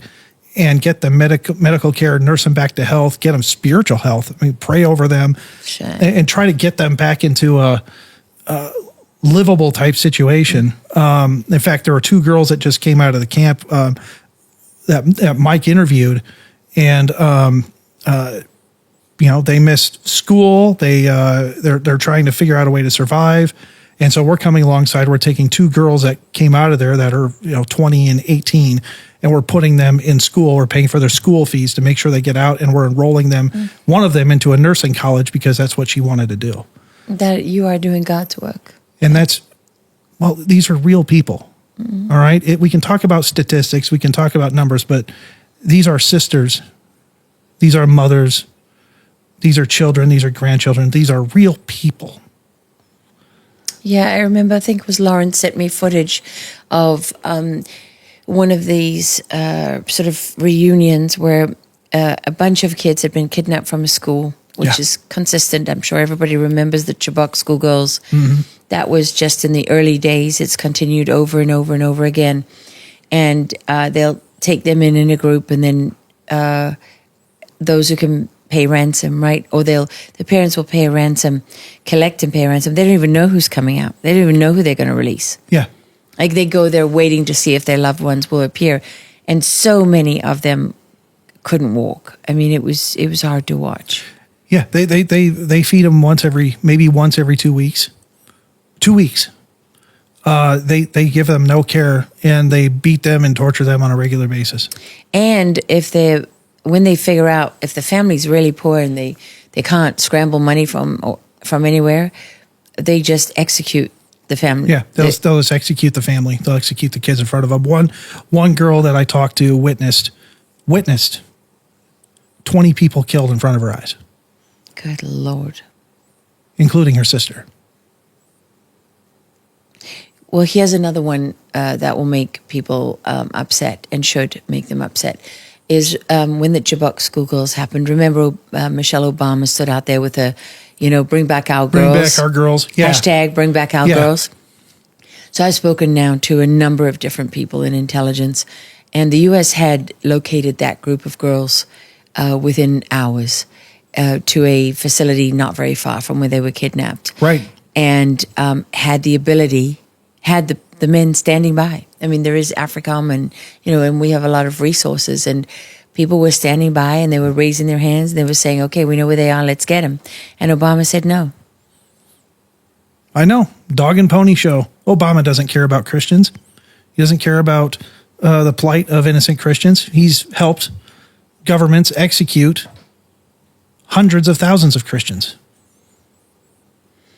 and get them medical care, nurse them back to health, get them spiritual health. I mean, pray over them and try to get them back into a livable type situation. In fact, there were 2 girls that just came out of the camp that Mike interviewed, and they missed school. They're trying to figure out a way to survive. And so we're coming alongside. We're taking 2 girls that came out of there that are 20 and 18, and we're putting them in school. We're paying for their school fees to make sure they get out, and we're enrolling them, one of them, into a nursing college because that's what she wanted to do. That you are doing God's work. And these are real people. All right? We can talk about statistics, we can talk about numbers, but these are sisters, these are mothers, these are children, these are grandchildren, these are real people. Yeah, I remember, I think it was Lauren sent me footage of one of these sort of reunions where a bunch of kids had been kidnapped from a school, which is consistent. I'm sure everybody remembers the Chibok schoolgirls. That was just in the early days. It's continued over and over and over again. And they'll take them in a group, and then those who can pay ransom, right? Or the parents will pay a ransom, collect and pay a ransom. They don't even know who's coming out. They don't even know who they're going to release. Yeah. Like they go there waiting to see if their loved ones will appear. And so many of them couldn't walk. I mean, it was hard to watch. Yeah, they feed them maybe once every 2 weeks. 2 weeks. They give them no care, and they beat them and torture them on a regular basis. And when they figure out if the family's really poor and they can't scramble money from anywhere, they just execute the family. Yeah, they'll just execute the family. They'll execute the kids in front of them. One girl that I talked to witnessed 20 people killed in front of her eyes. Good Lord. Including her sister. Well, here's another one that will make people upset, and should make them upset, is when the Chibok schoolgirls happened. Remember, Michelle Obama stood out there with bring back our girls. Bring back our girls. Yeah. Hashtag bring back our girls. So I've spoken now to a number of different people in intelligence, and the U.S. had located that group of girls within hours to a facility not very far from where they were kidnapped. Right. And had the men standing by. I mean, there is AFRICOM, and we have a lot of resources, People were standing by and they were raising their hands. And they were saying, okay, we know where they are. Let's get them. And Obama said no. I know. Dog and pony show. Obama doesn't care about Christians. He doesn't care about the plight of innocent Christians. He's helped governments execute hundreds of thousands of Christians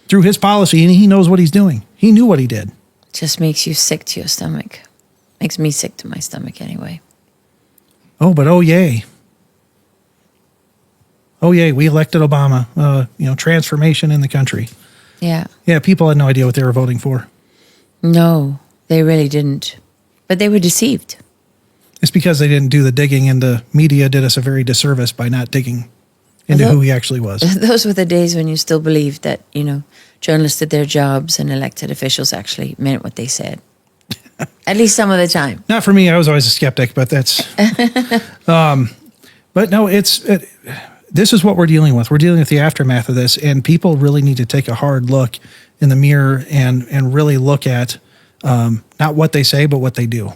through his policy, and he knows what he's doing. He knew what he did. Just makes you sick to your stomach. Makes me sick to my stomach anyway. Oh, but oh yay. Oh yay, we elected Obama. Transformation in the country. Yeah. Yeah, people had no idea what they were voting for. No, they really didn't. But they were deceived. It's because they didn't do the digging, and the media did us a very disservice by not digging into who he actually was. Those were the days when you still believed that, journalists did their jobs and elected officials actually meant what they said. At least some of the time. Not for me. I was always a skeptic, but that's... but no, this is what we're dealing with. We're dealing with the aftermath of this, and people really need to take a hard look in the mirror and really look at not what they say, but what they do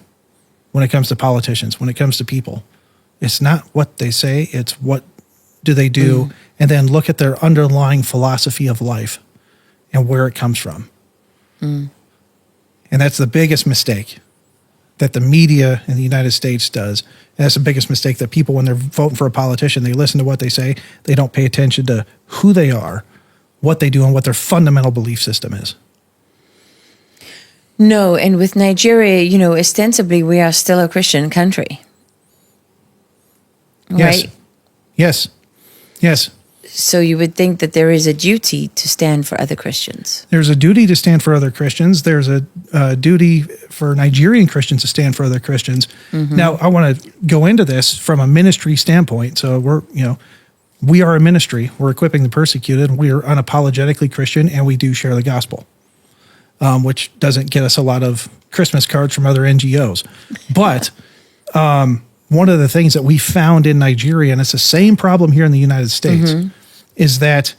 when it comes to politicians, when it comes to people. It's not what they say, it's what do they do, and then look at their underlying philosophy of life and where it comes from. And that's the biggest mistake that the media in the United States does. And that's the biggest mistake that people, when they're voting for a politician, they listen to what they say. They don't pay attention to who they are, what they do, and what their fundamental belief system is. No, and with Nigeria, ostensibly we are still a Christian country. Yes. Right? Yes. So you would think that there is a duty to stand for other Christians. There's a duty to stand for other Christians. There's a duty for Nigerian Christians to stand for other Christians. Now, I want to go into this from a ministry standpoint. So we are a ministry. We're equipping the persecuted. We are unapologetically Christian, and we do share the gospel, which doesn't get us a lot of Christmas cards from other NGOs. But one of the things that we found in Nigeria, and it's the same problem here in the United States, is that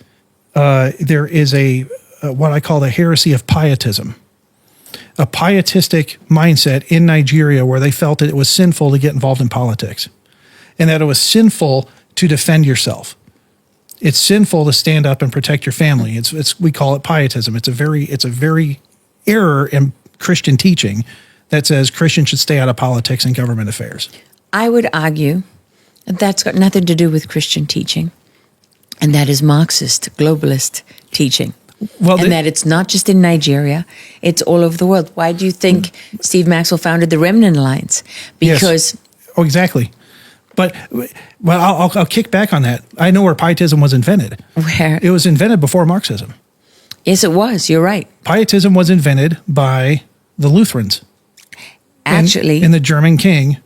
there is what I call the heresy of pietism, a pietistic mindset in Nigeria where they felt that it was sinful to get involved in politics and that it was sinful to defend yourself. It's sinful to stand up and protect your family. We call it pietism. It's a very error in Christian teaching that says Christians should stay out of politics and government affairs. I would argue that that's got nothing to do with Christian teaching, and that is Marxist, globalist teaching. And that it's not just in Nigeria, it's all over the world. Why do you think Steve Maxwell founded the Remnant Alliance? Because... Yes. Oh, exactly. But, I'll kick back on that. I know where pietism was invented. Where? It was invented before Marxism. Yes, it was. You're right. Pietism was invented by the Lutherans. Actually... In the German king...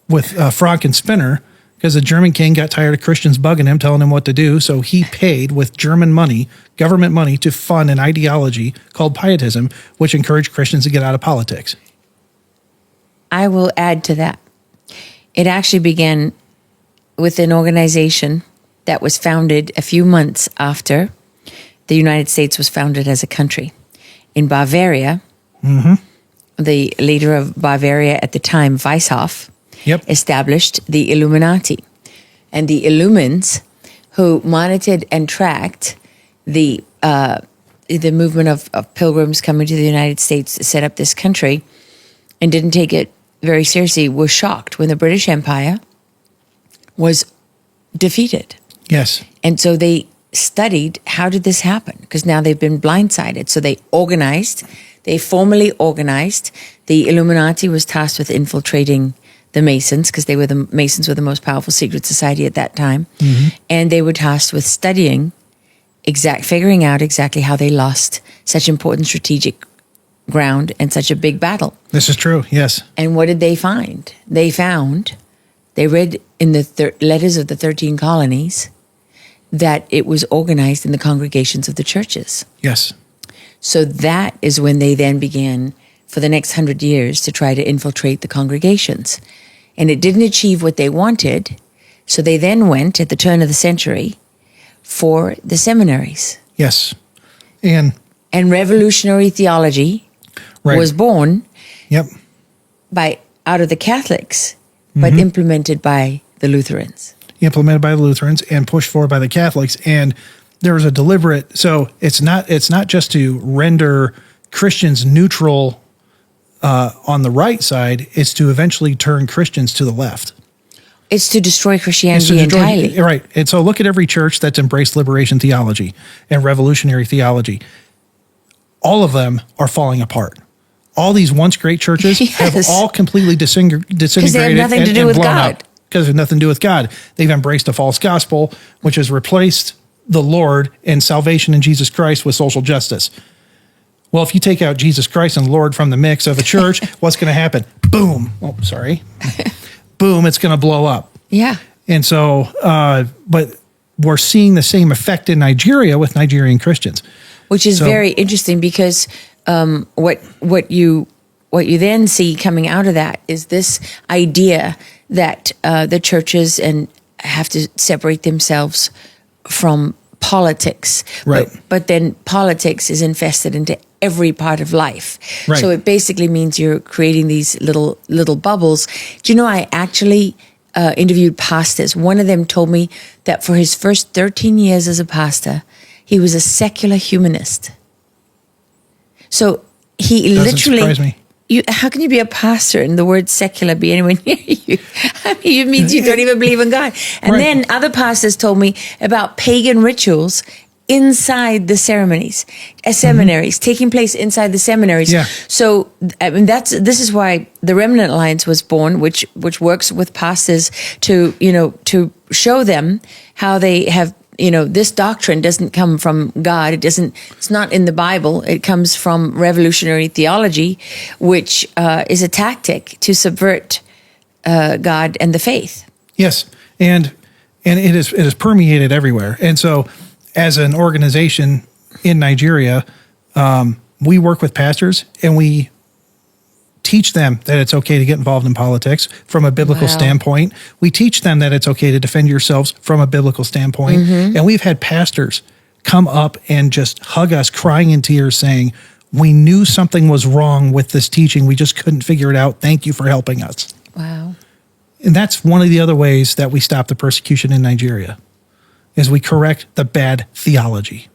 with Frank and Spinner, because the German king got tired of Christians bugging him, telling him what to do. So he paid with German money, government money, to fund an ideology called pietism, which encouraged Christians to get out of politics. I will add to that. It actually began with an organization that was founded a few months after the United States was founded as a country. In Bavaria, the leader of Bavaria at the time, Weishaupt, established the Illuminati. And the Illumins, who monitored and tracked the movement of pilgrims coming to the United States to set up this country and didn't take it very seriously, were shocked when the British Empire was defeated. Yes. And so they studied, how did this happen? Because now they've been blindsided. So they formally organized. The Illuminati was tasked with infiltrating the Masons, because the Masons were the most powerful secret society at that time. And they were tasked with studying, figuring out exactly how they lost such important strategic ground and such a big battle. This is true, yes. And what did they find? They read in the letters of the 13 colonies that it was organized in the congregations of the churches. Yes. So that is when they then began, for the next 100 years, to try to infiltrate the congregations. And it didn't achieve what they wanted, so they then went, at the turn of the century, for the seminaries. Yes. And revolutionary theology was born out of the Catholics, but implemented by the Lutherans. Implemented by the Lutherans and pushed forward by the Catholics. And there was a deliberate, so it's not just to render Christians neutral on the right side, it's to eventually turn Christians to the left. It's to destroy Christianity entirely. Right. And so look at every church that's embraced liberation theology and revolutionary theology. All of them are falling apart. All these once great churches have all completely disintegrated. Because they have nothing to do with God. Because they have nothing to do with God. They've embraced a false gospel, which has replaced the Lord and salvation in Jesus Christ with social justice. Well, if you take out Jesus Christ and Lord from the mix of a church, what's going to happen? Boom. Oh, sorry. Boom, it's going to blow up. Yeah. And so, but we're seeing the same effect in Nigeria with Nigerian Christians. Which is very interesting because what you then see coming out of that is this idea that the churches have to separate themselves from politics. Right. But then politics is infested into every part of life. Right. So it basically means you're creating these little bubbles. Do you know, I actually interviewed pastors. One of them told me that for his first 13 years as a pastor, he was a secular humanist. So he Doesn't literally... surprise me. How can you be a pastor and the word secular be anywhere near you? I mean, it means you don't even believe in God. And then other pastors told me about pagan rituals inside the seminaries, taking place inside the seminaries. Yeah. So I mean, this is why the Remnant Alliance was born, which works with pastors to show them how they have. This doctrine doesn't come from God. It's not in the Bible. It comes from revolutionary theology, which is a tactic to subvert God and the faith. Yes. And it is permeated everywhere. And so as an organization in Nigeria, we work with pastors and we teach them that it's okay to get involved in politics from a biblical standpoint. We teach them that it's okay to defend yourselves from a biblical standpoint. And we've had pastors come up and just hug us crying in tears saying, we knew something was wrong with this teaching. We just couldn't figure it out. Thank you for helping us. Wow. And that's one of the other ways that we stop the persecution in Nigeria is we correct the bad theology.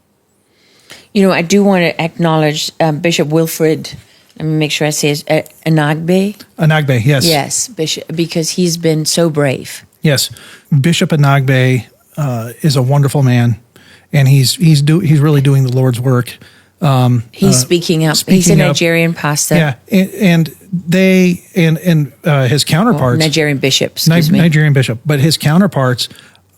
I do want to acknowledge Bishop Wilfred. Let me make sure I say it. Anagbe. Anagbe, yes. Yes, Bishop, because he's been so brave. Yes, Bishop Anagbe is a wonderful man, and he's really doing the Lord's work. He's speaking up. He's a Nigerian pastor. Yeah, and his counterparts, Nigerian bishop, Nigerian bishop, but his counterparts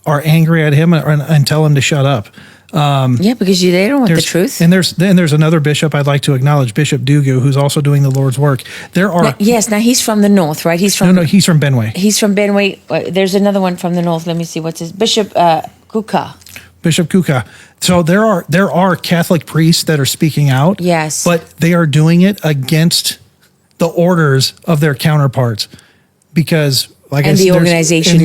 are angry at him and tell him to shut up. Because they don't want the truth. And there's another bishop I'd like to acknowledge, Bishop Dugu, who's also doing the Lord's work. Now he's from the north, right? He's from he's from Benue. He's from Benue. There's another one from the north. Let me see what's his Bishop Kuka. Bishop Kuka. So there are Catholic priests that are speaking out. Yes, but they are doing it against the orders of their counterparts because. In the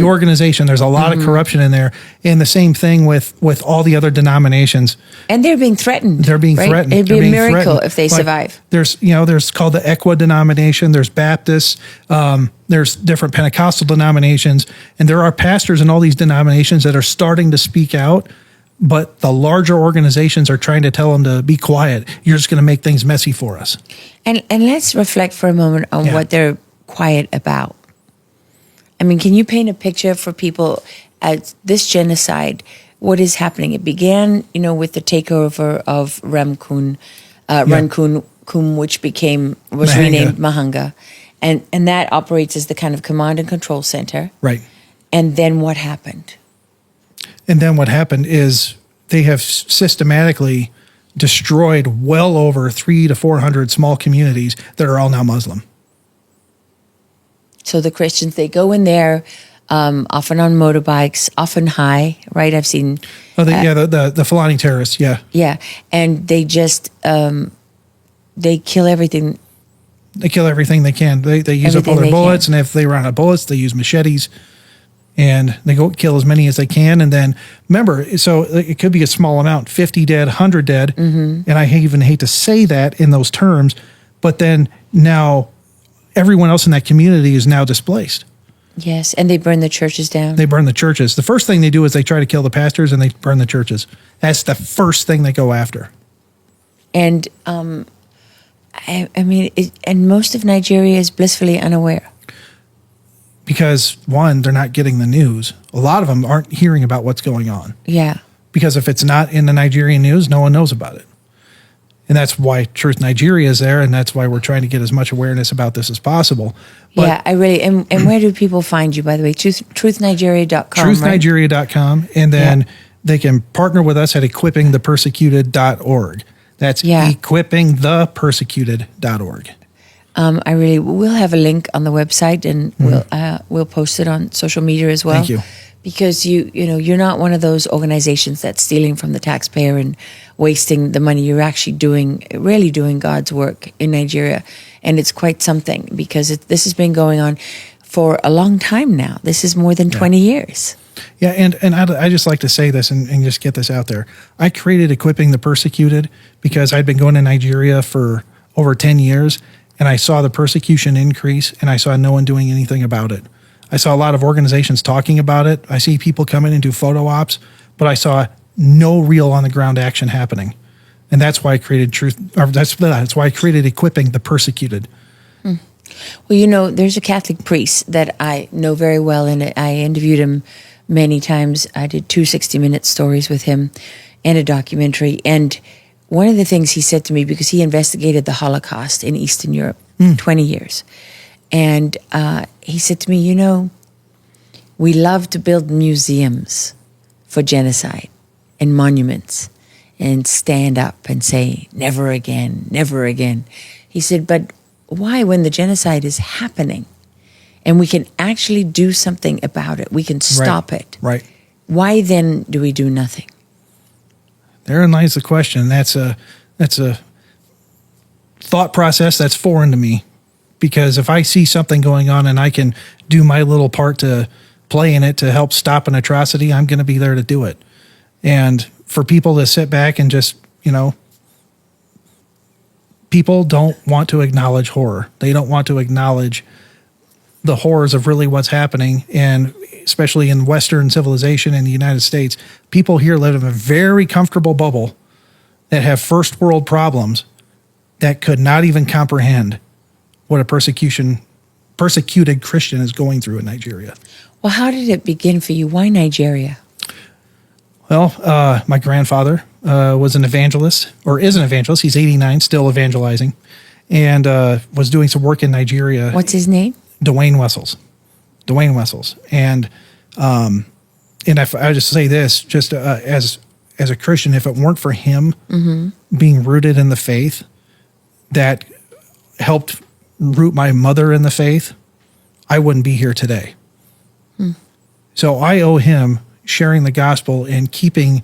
organization, there's a lot of corruption in there. And the same thing with all the other denominations. And they're being threatened. They're being threatened. It'd be a miracle if they survive. There's called the Equa denomination. There's Baptists. There's different Pentecostal denominations. And there are pastors in all these denominations that are starting to speak out. But the larger organizations are trying to tell them to be quiet. You're just going to make things messy for us. And let's reflect for a moment on what they're quiet about. I mean, can you paint a picture for people at this genocide? What is happening? It began, with the takeover of Rankum, which was renamed Mahanga, and that operates as the kind of command and control center. Right. And then what happened? And then what happened is they have systematically destroyed well over 300 to 400 small communities that are all now Muslim. So the Christians, they go in there, often on motorbikes, often high, right? I've seen... the Fulani terrorists, yeah. Yeah, and they just, they kill everything. They kill everything they can. They use up all their bullets, and if they run out of bullets, they use machetes, and they go kill as many as they can. And then, remember, so it could be a small amount, 50 dead, 100 dead, and I even hate to say that in those terms, but then now... everyone else in that community is now displaced. Yes, and they burn the churches down. They burn the churches. The first thing they do is they try to kill the pastors and they burn the churches. That's the first thing they go after. And I mean, and most of Nigeria is blissfully unaware. Because, one, they're not getting the news. A lot of them aren't hearing about what's going on. Yeah. Because if it's not in the Nigerian news, no one knows about it. And that's why Truth Nigeria is there, and that's why we're trying to get as much awareness about this as possible. But yeah, I really, and where do people find you, by the way? Truthnigeria.com, Truthnigeria.com, and then they can partner with us at equippingthepersecuted.org. That's equippingthepersecuted.org. We'll have a link on the website, and we'll post it on social media as well. Thank you. Because you're not one of those organizations that's stealing from the taxpayer and wasting the money. You're actually really doing God's work in Nigeria, and it's quite something because this has been going on for a long time now. This is more than 20 years. Yeah, and I just like to say this and just get this out there. I created Equipping the Persecuted because I'd been going to Nigeria for over 10 years, and I saw the persecution increase, and I saw no one doing anything about it. I saw a lot of organizations talking about it. I see people come in and do photo ops, but I saw no real on-the-ground action happening. And that's why I created that's why I created Equipping the Persecuted. Well, there's a Catholic priest that I know very well, and I interviewed him many times. I did 2 60-minute stories with him and a documentary. And one of the things he said to me, because he investigated the Holocaust in Eastern Europe, 20 years. And he said to me, we love to build museums for genocide and monuments and stand up and say, never again, never again. He said, but why, when the genocide is happening and we can actually do something about it, we can stop it. Right. Why then do we do nothing? Therein lies the question. That's a thought process that's foreign to me. Because if I see something going on and I can do my little part to play in it to help stop an atrocity, I'm going to be there to do it. And for people to sit back and just, people don't want to acknowledge horror. They don't want to acknowledge the horrors of really what's happening. And especially in Western civilization in the United States, people here live in a very comfortable bubble that have first world problems that could not even comprehend what a persecuted Christian is going through in Nigeria. Well, how did it begin for you? Why Nigeria? Well, my grandfather was an evangelist, or is an evangelist. He's 89, still evangelizing, and was doing some work in Nigeria. What's his name? Dwayne Wessels. And if I just say this, just as a Christian, if it weren't for him being rooted in the faith that helped root my mother in the faith, I wouldn't be here today. So I owe him sharing the gospel and keeping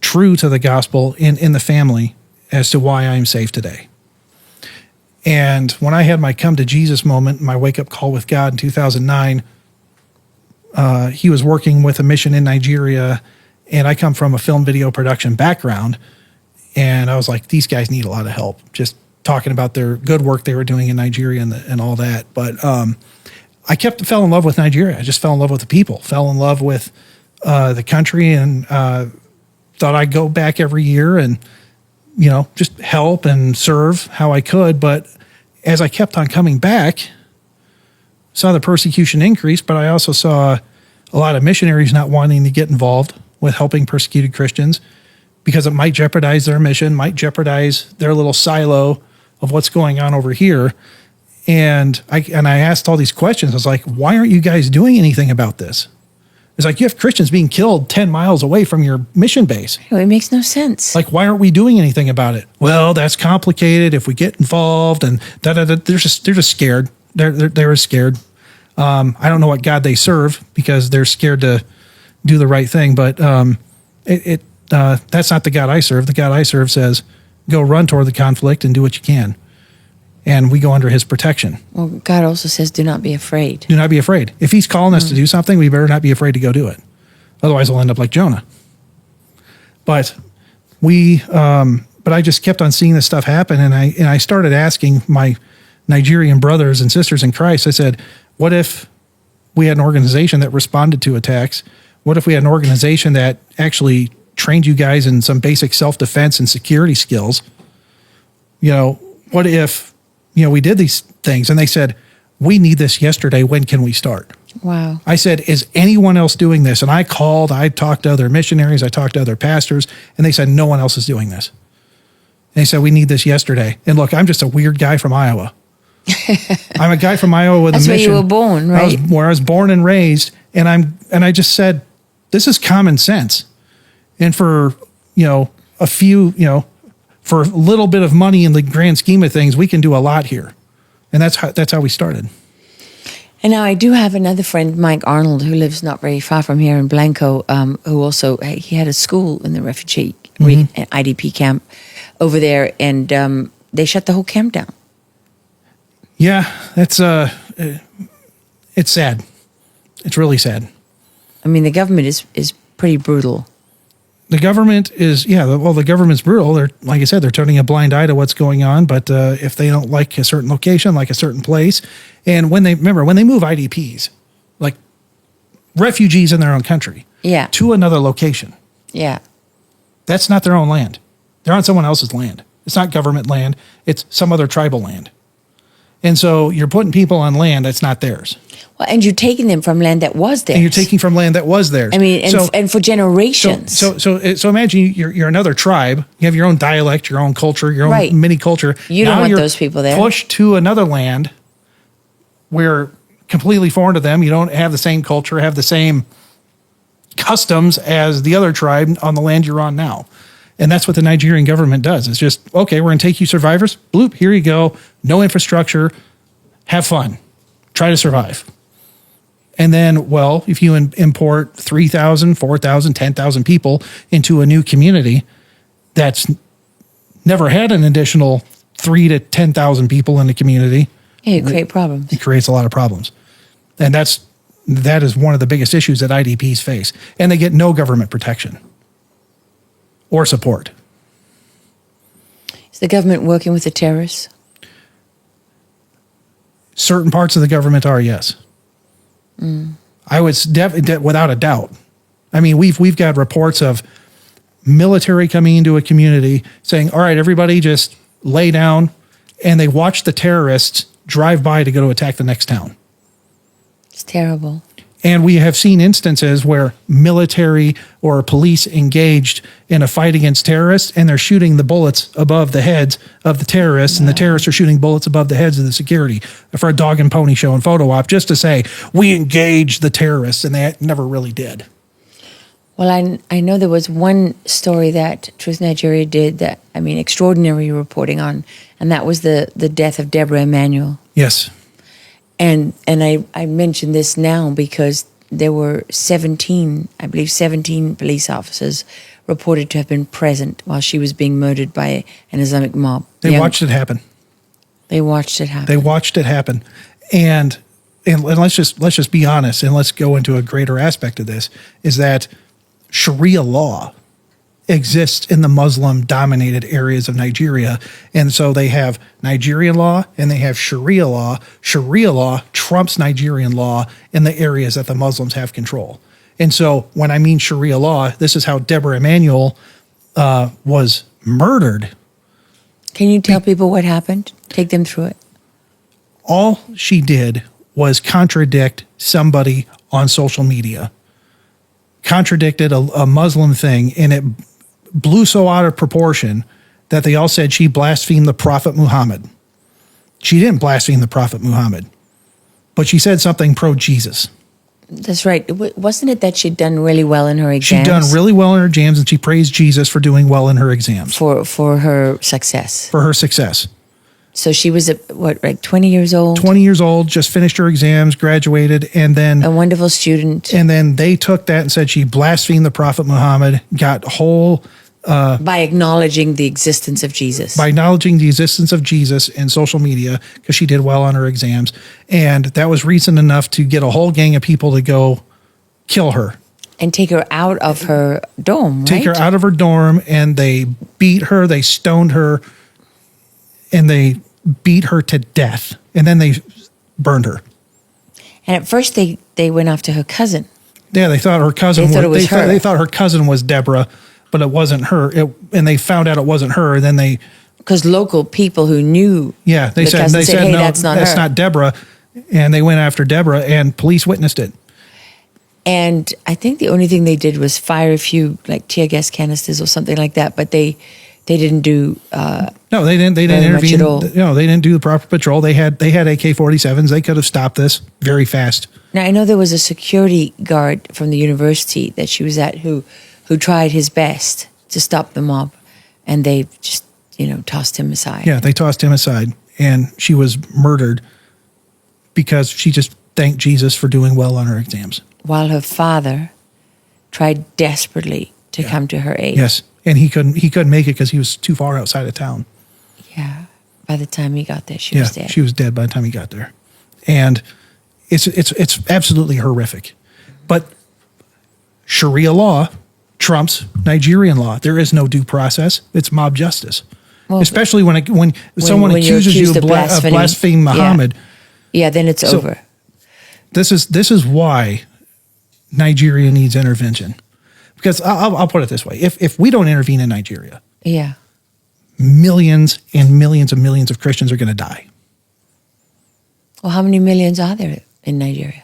true to the gospel in the family as to why I'm safe today. And when I had my come to Jesus moment, my wake up call with God in 2009, he was working with a mission in Nigeria, and I come from a film video production background, and I was like, these guys need a lot of help. Just talking about their good work they were doing in Nigeria and all that. But I fell in love with Nigeria. I just fell in love with the people, fell in love with the country, and thought I'd go back every year and, just help and serve how I could. But as I kept on coming back, saw the persecution increase, but I also saw a lot of missionaries not wanting to get involved with helping persecuted Christians because it might jeopardize their mission, might jeopardize their little silo of what's going on over here. And I asked all these questions. I was like, why aren't you guys doing anything about this? It's like, you have Christians being killed 10 miles away from your mission base. It makes no sense. Like, why aren't we doing anything about it? Well, that's complicated if we get involved, and they're just scared. They're scared. I don't know what God they serve because they're scared to do the right thing. But that's not the God I serve. The God I serve says, go run toward the conflict and do what you can. And we go under his protection. Well, God also says, do not be afraid. Do not be afraid. If he's calling us to do something, we better not be afraid to go do it. Otherwise, we'll end up like Jonah. But I just kept on seeing this stuff happen. And I started asking my Nigerian brothers and sisters in Christ, I said, what if we had an organization that responded to attacks? What if we had an organization that actually trained you guys in some basic self-defense and security skills? What if, we did these things and they said, we need this yesterday. When can we start? Wow. I said, is anyone else doing this? And I talked to other missionaries, I talked to other pastors, and they said, no one else is doing this. And they said, we need this yesterday. And look, I'm just a weird guy from Iowa. I'm a guy from Iowa with a mission. That's where you were born, right? Where I was born and raised. And I just said, this is common sense. And for, a few, for a little bit of money in the grand scheme of things, we can do a lot here. And that's how we started. And now I do have another friend, Mike Arnold, who lives not very far from here in Blanco, who also, he had a school in the refugee IDP camp over there, and they shut the whole camp down. Yeah, that's it's sad. It's really sad. I mean, the government is pretty brutal. The government is, the government's brutal. They're, like I said, they're turning a blind eye to what's going on. But if they don't like a certain location, like a certain place, and when they move IDPs, like refugees in their own country, to another location, that's not their own land. They're on someone else's land. It's not government land. It's some other tribal land. And so you're putting people on land that's not theirs. Well, and you're taking them from land that was theirs. And you're taking from land that was theirs. I mean, and for generations. So imagine you're another tribe. You have your own dialect, your own culture, your own mini culture. You don't want those people there. Pushed to another land where completely foreign to them. You don't have the same culture, have the same customs as the other tribe on the land you're on now. And that's what the Nigerian government does. It's just, okay, we're going to take you survivors. Bloop, here you go. No infrastructure. Have fun. Try to survive. And then, well, if you import 3,000, 4,000, 10,000 people into a new community that's never had an additional 3,000 to 10,000 people in the community. Yeah, you create problems. It creates a lot of problems. And that is one of the biggest issues that IDPs face. And they get no government protection or support. Is the government working with the terrorists? Certain parts of the government are, yes. I would without a doubt. I mean, we've got reports of military coming into a community saying, all right, everybody just lay down, and they watch the terrorists drive by to go to attack the next town. It's terrible. And we have seen instances where military or police engaged in a fight against terrorists, and they're shooting the bullets above the heads of the terrorists, and the terrorists are shooting bullets above the heads of the security for a dog and pony show and photo op, just to say, we engaged the terrorists, and they never really did. Well, I know there was one story that Truth Nigeria did that, extraordinary reporting on, and that was the death of Deborah Emanuel. Yes. And I mention this now because there were 17 police officers reported to have been present while she was being murdered by an Islamic mob. They watched it happen. They watched it happen. And let's just be honest, and let's go into a greater aspect of this, is that Sharia law exists in the Muslim-dominated areas of Nigeria. And so they have Nigerian law and they have Sharia law. Sharia law trumps Nigerian law in the areas that the Muslims have control. And so when I mean Sharia law, this is how Deborah Emanuel was murdered. Can you tell people what happened? Take them through it. All she did was contradict somebody on social media. Contradicted a Muslim thing, and it blew so out of proportion that they all said she blasphemed the Prophet Muhammad. She didn't blaspheme the Prophet Muhammad, but she said something pro-Jesus. That's right. Wasn't it that she'd done really well in her exams? She'd done really well in her exams, and she praised Jesus for doing well in her exams. For her success. For her success. So she was, 20 years old? 20 years old, just finished her exams, graduated, and then... A wonderful student. And then they took that and said she blasphemed the Prophet Muhammad, got whole... by acknowledging the existence of Jesus. By acknowledging the existence of Jesus in social media, because she did well on her exams. And that was reason enough to get a whole gang of people to go kill her. And take her out of her dorm, right? Take her out of her dorm, and they beat her, they stoned her, and they beat her to death. And then they burned her. And at first they went after her cousin. Yeah, they thought her cousin They thought it was her. They thought her cousin was Deborah, but it wasn't her. And they found out it wasn't her. And then Because local people who knew they said hey, no, that's that's her. not Deborah. And they went after Deborah, and police witnessed it. And I think the only thing they did was fire a few like tear gas canisters or something like that, but they didn't do No, they didn't very much intervene. at all. No, they didn't do the proper patrol. They had AK-47s. They could have stopped this very fast. Now I know there was a security guard from the university that she was at who tried his best to stop the mob, and they just tossed him aside. Yeah, they tossed him aside, and she was murdered because she just thanked Jesus for doing well on her exams. While her father tried desperately to come to her aid. Yes, and he couldn't make it because he was too far outside of town. Yeah. By the time he got there, she was dead. She was dead by the time he got there, and it's absolutely horrific. But Sharia law trumps Nigerian law. There is no due process. It's mob justice, especially when someone accuses you of blaspheming Muhammad. Yeah, then it's over. This is why Nigeria needs intervention. Because I'll put it this way: if we don't intervene in Nigeria, millions and millions and millions of Christians are going to die. Well, how many millions are there in Nigeria?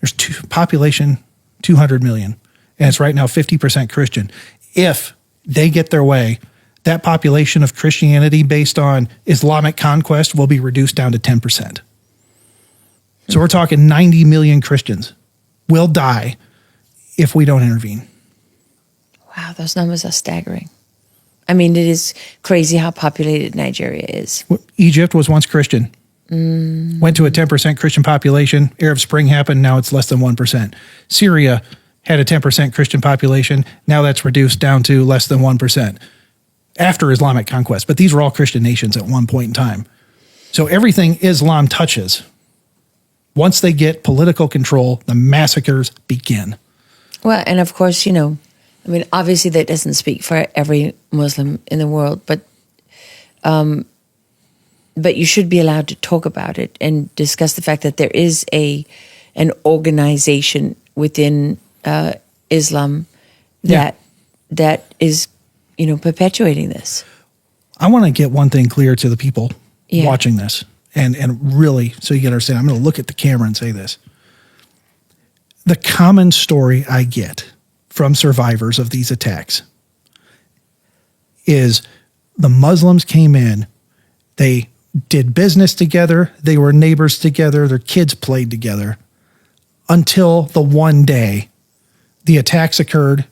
There's population 200 million, and it's right now 50% Christian. If they get their way, that population of Christianity based on Islamic conquest will be reduced down to 10%. So we're talking 90 million Christians will die if we don't intervene. Wow, those numbers are staggering. I mean, it is crazy how populated Nigeria is. Egypt was once Christian. Went to a 10% Christian population. Arab Spring happened. Now it's less than 1%. Syria had a 10% Christian population. Now that's reduced down to less than 1% after Islamic conquest. But these were all Christian nations at one point in time. So everything Islam touches, once they get political control, the massacres begin. Well, and of course, obviously that doesn't speak for every Muslim in the world, but you should be allowed to talk about it and discuss the fact that there is an organization within Islam that is, perpetuating this. I want to get one thing clear to the people watching this, and really, so you can understand. I'm going to look at the camera and say this. The common story I get from survivors of these attacks is the Muslims came in, they did business together, they were neighbors together, their kids played together, until the one day the attacks occurred,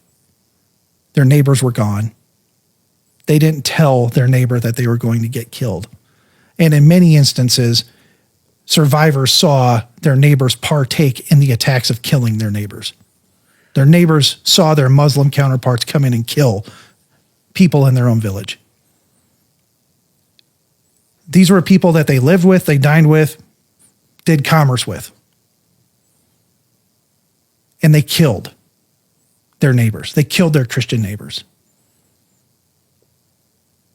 their neighbors were gone. They didn't tell their neighbor that they were going to get killed. And in many instances, survivors saw their neighbors partake in the attacks of killing their neighbors. Their neighbors saw their Muslim counterparts come in and kill people in their own village. These were people that they lived with, they dined with, did commerce with. And they killed their neighbors. They killed their Christian neighbors.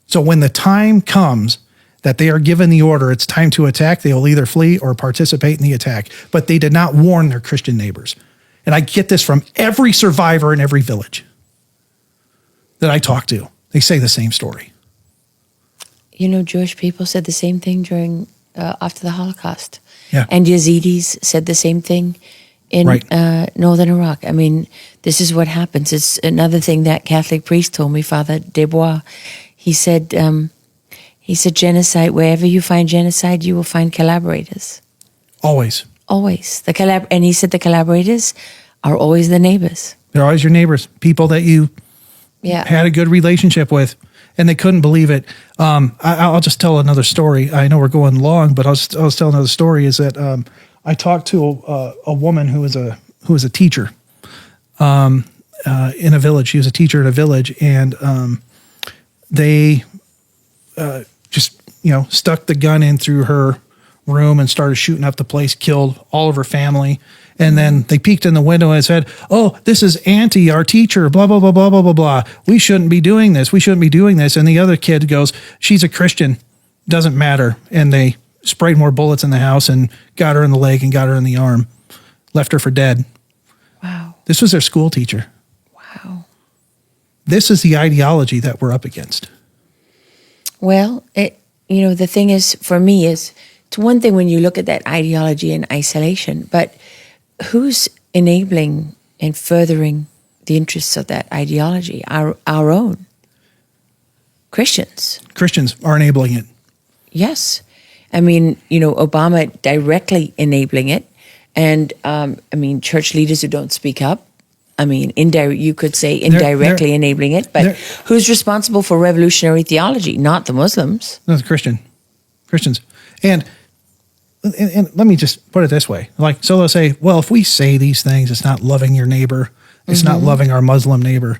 So when the time comes that they are given the order, it's time to attack, they will either flee or participate in the attack. But they did not warn their Christian neighbors. And I get this from every survivor in every village that I talk to. They say the same story. Jewish people said the same thing during after the Holocaust. Yeah. And Yazidis said the same thing in northern Iraq. I mean, this is what happens. It's another thing that Catholic priest told me, Father Desbois. He said genocide, wherever you find genocide, you will find collaborators. Always. Always. And he said the collaborators are always the neighbors. They're always your neighbors, people that you had a good relationship with, and they couldn't believe it. I'll just tell another story. I know we're going long, but I'll tell another story. Is that I talked to a woman who was a teacher in a village. She was a teacher in a village, and they just stuck the gun in through her room and started shooting up the place, killed all of her family. And then they peeked in the window and said, "Oh, this is Auntie, our teacher, blah, blah, blah, blah, blah, blah, blah. We shouldn't be doing this. We shouldn't be doing this." And the other kid goes, "She's a Christian. Doesn't matter." And they sprayed more bullets in the house and got her in the leg and got her in the arm. left her for dead. Wow. This was their school teacher. Wow. This is the ideology that we're up against. Well, the thing is, for me, it's one thing when you look at that ideology in isolation, but who's enabling and furthering the interests of that ideology? Our own. Christians. Christians are enabling it. Yes. I mean, Obama directly enabling it. And, church leaders who don't speak up. I mean, you could say indirectly enabling it. But who's responsible for revolutionary theology? Not the Muslims. No, the Christians. And let me just put it this way. So they'll say, well, if we say these things, it's not loving your neighbor. It's not loving our Muslim neighbor.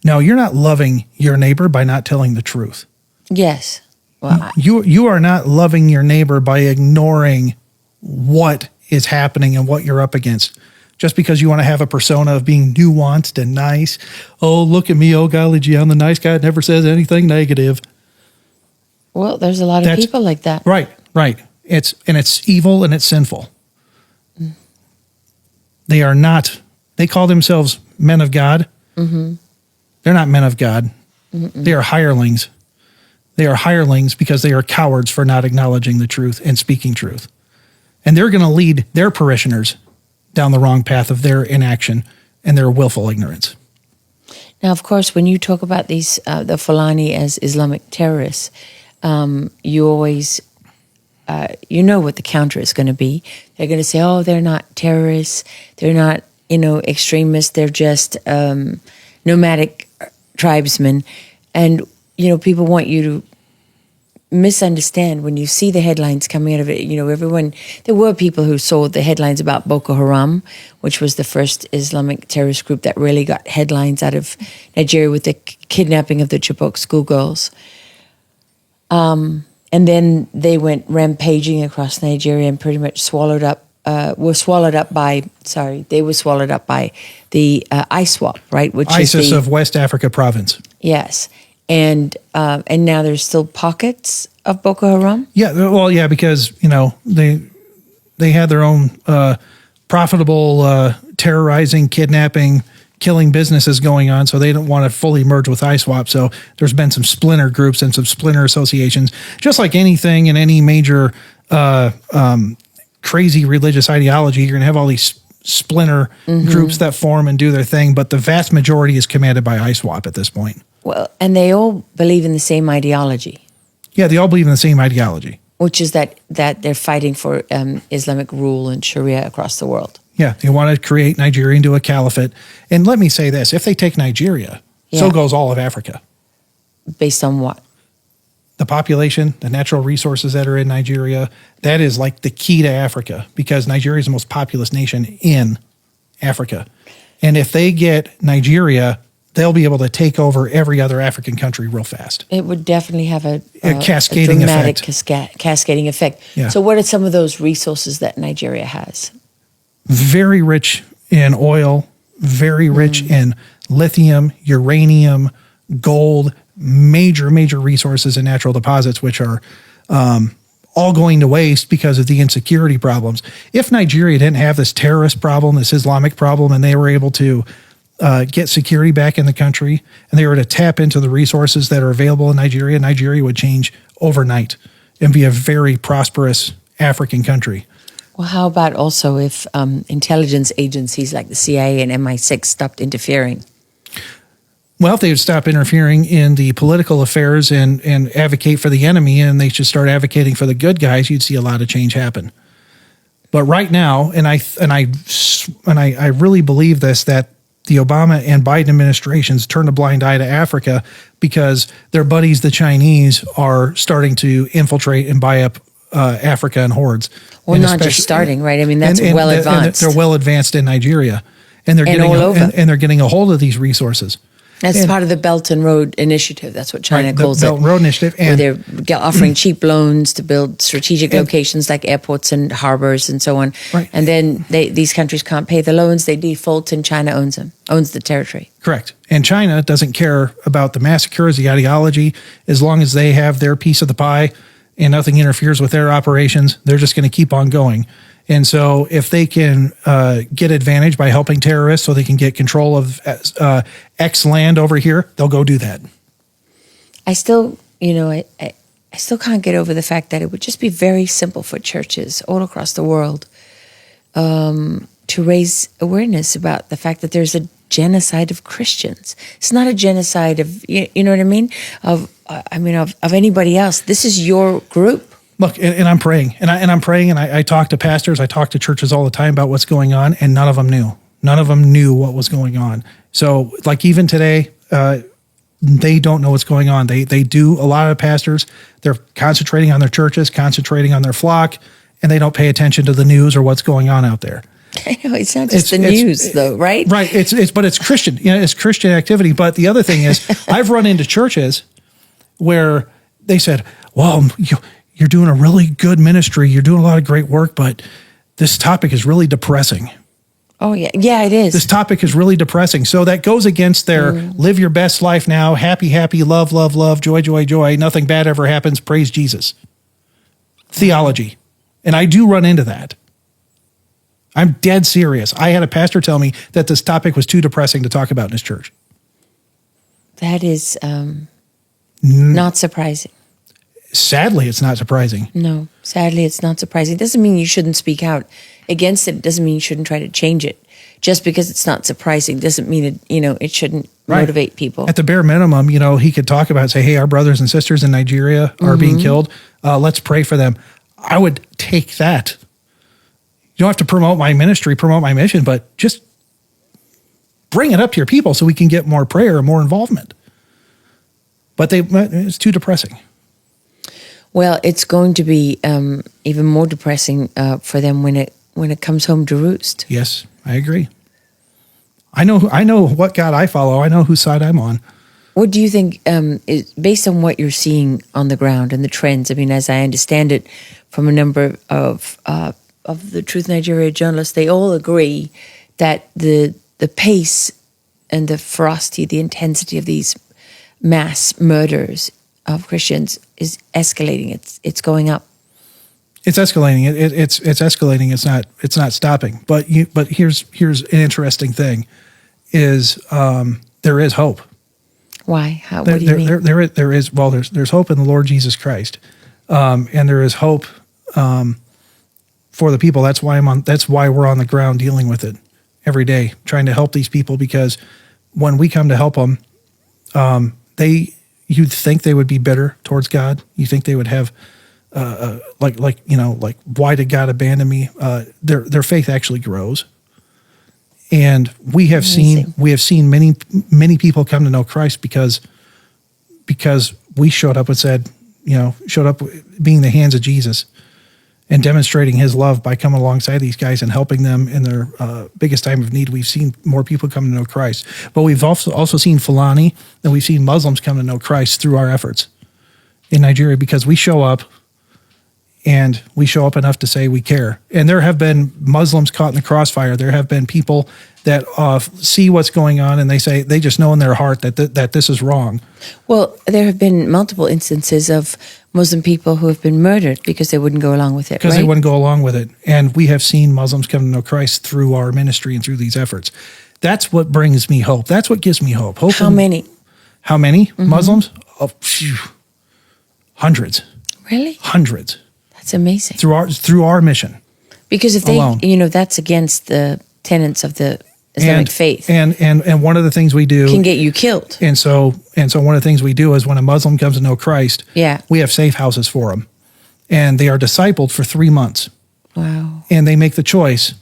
No, you're not loving your neighbor by not telling the truth. Yes. Well, you are not loving your neighbor by ignoring what is happening and what you're up against. Just because you want to have a persona of being nuanced and nice. Oh, look at me. Oh, golly gee, I'm the nice guy that never says anything negative. Well, there's a lot of people like that. Right. It's evil and it's sinful. They call themselves men of God. Mm-hmm. They're not men of God. Mm-mm. They are hirelings. They are hirelings because they are cowards for not acknowledging the truth and speaking truth. And they're going to lead their parishioners down the wrong path of their inaction and their willful ignorance. Now, of course, when you talk about these, the Fulani as Islamic terrorists, you always, what the counter is going to be. They're going to say, oh, they're not terrorists. They're not, extremists. They're just nomadic tribesmen. And, people want you to misunderstand when you see the headlines coming out of it. There were people who saw the headlines about Boko Haram, which was the first Islamic terrorist group that really got headlines out of Nigeria with the kidnapping of the Chibok schoolgirls. And then they went rampaging across Nigeria and pretty much were swallowed up by the ISWAP, right? Which ISIS is of West Africa Province. Yes. And now there's still pockets of Boko Haram? Yeah, because, they had their own profitable terrorizing, kidnapping, killing businesses going on, so they don't want to fully merge with ISWAP. So there's been some splinter groups and some splinter associations, just like anything in any major crazy religious ideology. You're going to have all these splinter groups that form and do their thing, but the vast majority is commanded by ISWAP at this point. Well, and they all believe in the same ideology. Yeah, they all believe in the same ideology. Which is that they're fighting for Islamic rule and Sharia across the world. Yeah, they want to create Nigeria into a caliphate. And let me say this, if they take Nigeria, so goes all of Africa. Based on what? The population, the natural resources that are in Nigeria, that is like the key to Africa because Nigeria is the most populous nation in Africa. And if they get Nigeria, they'll be able to take over every other African country real fast. It would definitely have a cascading dramatic effect. Cascading effect. Yeah. So what are some of those resources that Nigeria has? Very rich in oil, very rich in lithium, uranium, gold, major resources and natural deposits, which are all going to waste because of the insecurity problems. If Nigeria didn't have this terrorist problem, this Islamic problem, and they were able to get security back in the country, and they were to tap into the resources that are available in Nigeria, Nigeria would change overnight and be a very prosperous African country. Well, how about also if intelligence agencies like the CIA and MI6 stopped interfering? Well, if they would stop interfering in the political affairs and advocate for the enemy, and they should start advocating for the good guys, you'd see a lot of change happen. But right now, and I really believe this, that the Obama and Biden administrations turned a blind eye to Africa because their buddies, the Chinese, are starting to infiltrate and buy up Africa in hordes. Well, not just starting, right? I mean, that's well advanced. They're well advanced in Nigeria, and they're getting a hold of these resources. That's part of the Belt and Road Initiative. That's what China calls it. Belt and Road Initiative. Where they're offering cheap loans to build strategic locations like airports and harbors and so on. Right. And then these countries can't pay the loans. They default and China owns the territory. Correct. And China doesn't care about the massacres, the ideology. As long as they have their piece of the pie and nothing interferes with their operations, they're just going to keep on going. And so if they can get advantage by helping terrorists so they can get control of X land over here, they'll go do that. I still, I still can't get over the fact that it would just be very simple for churches all across the world to raise awareness about the fact that there's a genocide of Christians. It's not a genocide of, you know what I mean? Of anybody else. This is your group. Look, and I'm praying, and I'm praying, and I talk to pastors, I talk to churches all the time about what's going on, and none of them knew. None of them knew what was going on. So, like even today, they don't know what's going on. They do, a lot of pastors, they're concentrating on their churches, concentrating on their flock, and they don't pay attention to the news or what's going on out there. I know, it's not just the news, though, right? Right. But it's Christian. It's Christian activity. But the other thing is, I've run into churches where they said, "Well, you're doing a really good ministry. You're doing a lot of great work, but this topic is really depressing." Oh, yeah. Yeah, it is. This topic is really depressing. So that goes against their live your best life now, happy, happy, love, love, love, joy, joy, joy, nothing bad ever happens, praise Jesus theology. And I do run into that. I'm dead serious. I had a pastor tell me that this topic was too depressing to talk about in his church. That is not surprising. Sadly, it's not surprising. No, sadly, it's not surprising. It doesn't mean you shouldn't speak out against it. It doesn't mean you shouldn't try to change it. Just because it's not surprising doesn't mean it shouldn't motivate people. At the bare minimum, he could talk about, say, hey, our brothers and sisters in Nigeria are being killed. Let's pray for them. I would take that. You don't have to promote my ministry, promote my mission, but just bring it up to your people so we can get more prayer and more involvement. But it's too depressing. Well, it's going to be even more depressing for them when it comes home to roost. Yes, I agree. I know what God I follow. I know whose side I'm on. What do you think, is based on what you're seeing on the ground and the trends? I mean, as I understand it, from a number of the Truth Nigeria journalists, they all agree that the pace and the ferocity, the intensity of these mass murders of Christians is escalating. It's going up. It's escalating. It's escalating. It's not stopping. But here's an interesting thing: is there is hope. Why? How? What do you mean? There is. Well, there's hope in the Lord Jesus Christ, and there is hope for the people. That's why we're on the ground dealing with it every day, trying to help these people. Because when we come to help them, you'd think they would be bitter towards God. You think they would have, why did God abandon me? Their faith actually grows, and we have seen many people come to know Christ because we showed up and said, showed up being the hands of Jesus and demonstrating His love by coming alongside these guys and helping them in their biggest time of need. We've seen more people come to know Christ, but we've also seen fulani, and we've seen Muslims come to know Christ through our efforts in Nigeria, because we show up, and we show up enough to say we care. And there have been Muslims caught in the crossfire. There have been people that see what's going on, and they say they just know in their heart that this is wrong. Well, there have been multiple instances of Muslim people who have been murdered because they wouldn't go along with it, because they wouldn't go along with it. And we have seen Muslims come to know Christ through our ministry and through these efforts. That's what brings me hope. That's what gives me hope. How many? How many Muslims? Oh, phew. Hundreds. Really? Hundreds. That's amazing. Through our mission. Because if that's against the tenets of the Islamic faith. And one of the things we do can get you killed. And so one of the things we do is when a Muslim comes to know Christ, we have safe houses for them. And they are discipled for 3 months. Wow. And they make the choice,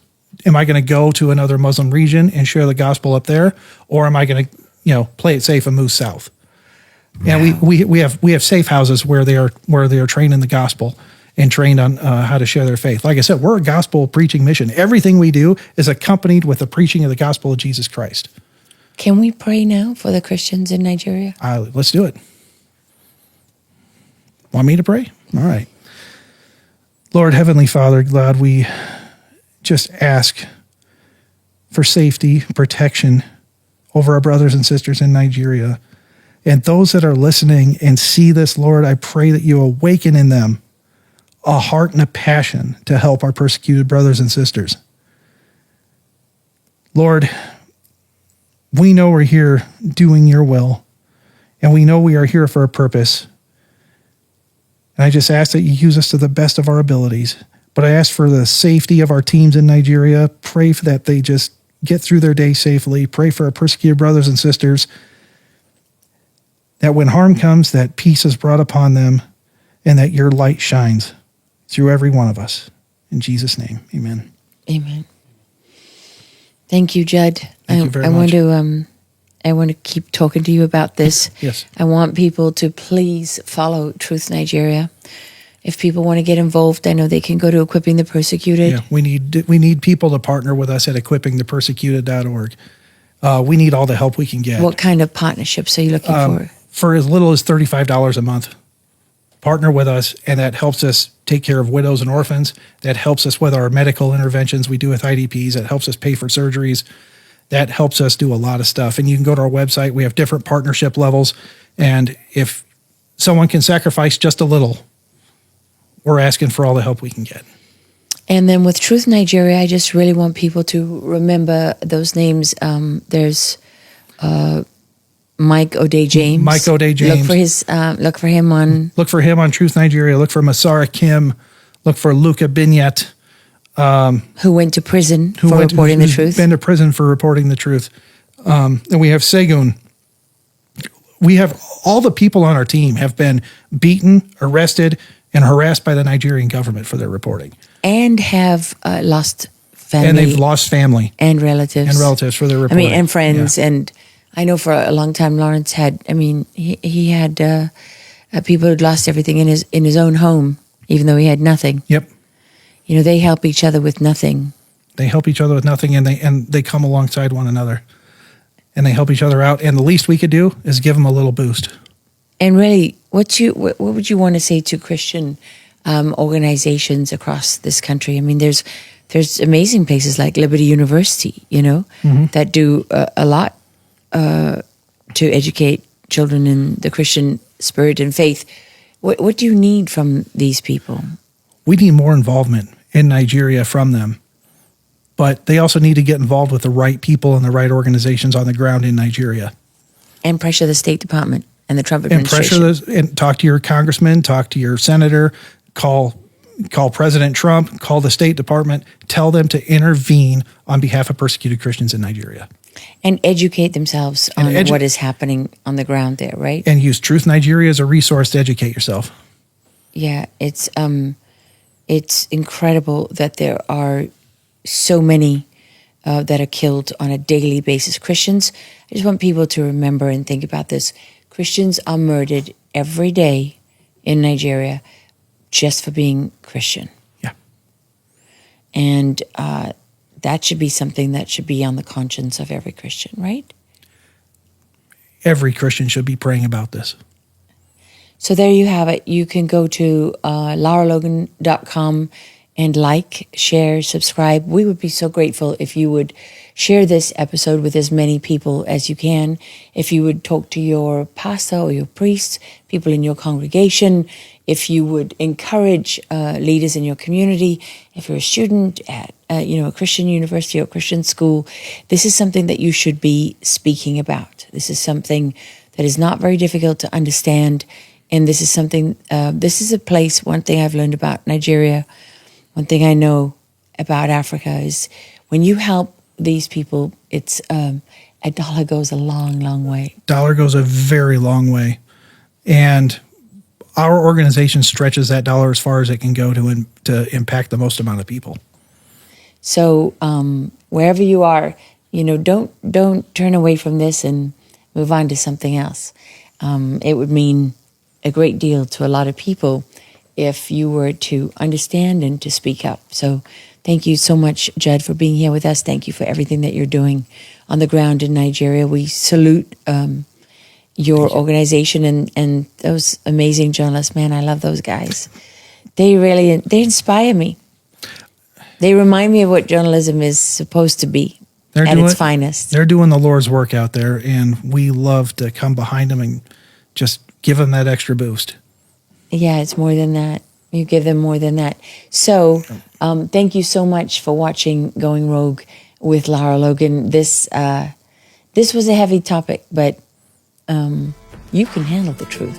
am I going to go to another Muslim region and share the gospel up there, or am I going to, play it safe and move south? Wow. And we have safe houses where they are trained in the gospel and trained on how to share their faith. Like I said, we're a gospel preaching mission. Everything we do is accompanied with the preaching of the gospel of Jesus Christ. Can we pray now for the Christians in Nigeria? Let's do it. Want me to pray? All right. Lord, Heavenly Father, God, we just ask for safety, protection over our brothers and sisters in Nigeria. And those that are listening and see this, Lord, I pray that you awaken in them a heart and a passion to help our persecuted brothers and sisters. Lord, we know we're here doing your will, and we know we are here for a purpose. And I just ask that you use us to the best of our abilities. But I ask for the safety of our teams in Nigeria. Pray for that they just get through their day safely. Pray for our persecuted brothers and sisters, that when harm comes, that peace is brought upon them, and that your light shines through every one of us. In Jesus' name, amen. Amen. Thank you, Judd. Thank you very much. I want to keep talking to you about this. Yes. I want people to please follow Truth Nigeria. If people want to get involved, I know they can go to Equipping the Persecuted. Yeah, we need people to partner with us at equippingthepersecuted.org. We need all the help we can get. What kind of partnerships are you looking for? For as little as $35 a month. Partner with us, and that helps us take care of widows and orphans. That helps us with our medical interventions we do with IDPs. That helps us pay for surgeries. That helps us do a lot of stuff. And you can go to our website. We have different partnership levels. And if someone can sacrifice just a little, we're asking for all the help we can get. And then with Truth Nigeria, I just really want people to remember those names. There's Mike O'Day James. Mike O'Day James. Look for him on. Look for him on Truth Nigeria. Look for Masara Kim. Look for Luca Binyet. Who went to prison for reporting the truth. Been to prison for reporting the truth. And we have Segun. We have all the people on our team have been beaten, arrested, and harassed by the Nigerian government for their reporting. And have lost family. And they've lost family. And relatives. And relatives for their reporting. And friends. Yeah. And I know for a long time, Lawrence had, he had people who'd lost everything in his own home, even though he had nothing. Yep. They help each other with nothing. They help each other with nothing, and they come alongside one another. And they help each other out. And the least we could do is give them a little boost. And really, what would you want to say to Christian organizations across this country? There's amazing places like Liberty University, that do a lot to educate children in the Christian spirit and faith. What do you need from these people? We need more involvement in Nigeria from them. But they also need to get involved with the right people and the right organizations on the ground in Nigeria. And pressure the State Department and the Trump administration. And talk to your congressman, talk to your senator, call President Trump, call the State Department, tell them to intervene on behalf of persecuted Christians in Nigeria. And educate themselves on what is happening on the ground there, right? And use Truth Nigeria as a resource to educate yourself. Yeah, it's incredible that there are so many that are killed on a daily basis. Christians, I just want people to remember and think about this. Christians are murdered every day in Nigeria just for being Christian. Yeah. And that should be something that should be on the conscience of every Christian, right? Every Christian should be praying about this. So there you have it. You can go to lauralogan.com and like, share, subscribe. We would be so grateful if you would share this episode with as many people as you can. If you would talk to your pastor or your priest, people in your congregation, if you would encourage leaders in your community, if you're a student at a Christian university or Christian school, this is something that you should be speaking about. This is something that is not very difficult to understand. And this is something, this is a place, one thing I've learned about Nigeria, one thing I know about Africa is when you help these people, it's a dollar goes a long, long way. Dollar goes a very long way. And our organization stretches that dollar as far as it can go to impact the most amount of people. So wherever you are, don't turn away from this and move on to something else. It would mean a great deal to a lot of people if you were to understand and to speak up. So thank you so much, Judd, for being here with us. Thank you for everything that you're doing on the ground in Nigeria. We salute your organization and those amazing journalists. Man, I love those guys. They inspire me. They remind me of what journalism is supposed to be at its finest. They're doing the Lord's work out there, and we love to come behind them and just give them that extra boost. Yeah, it's more than that. You give them more than that. So, thank you so much for watching Going Rogue with Lara Logan. This was a heavy topic, but you can handle the truth.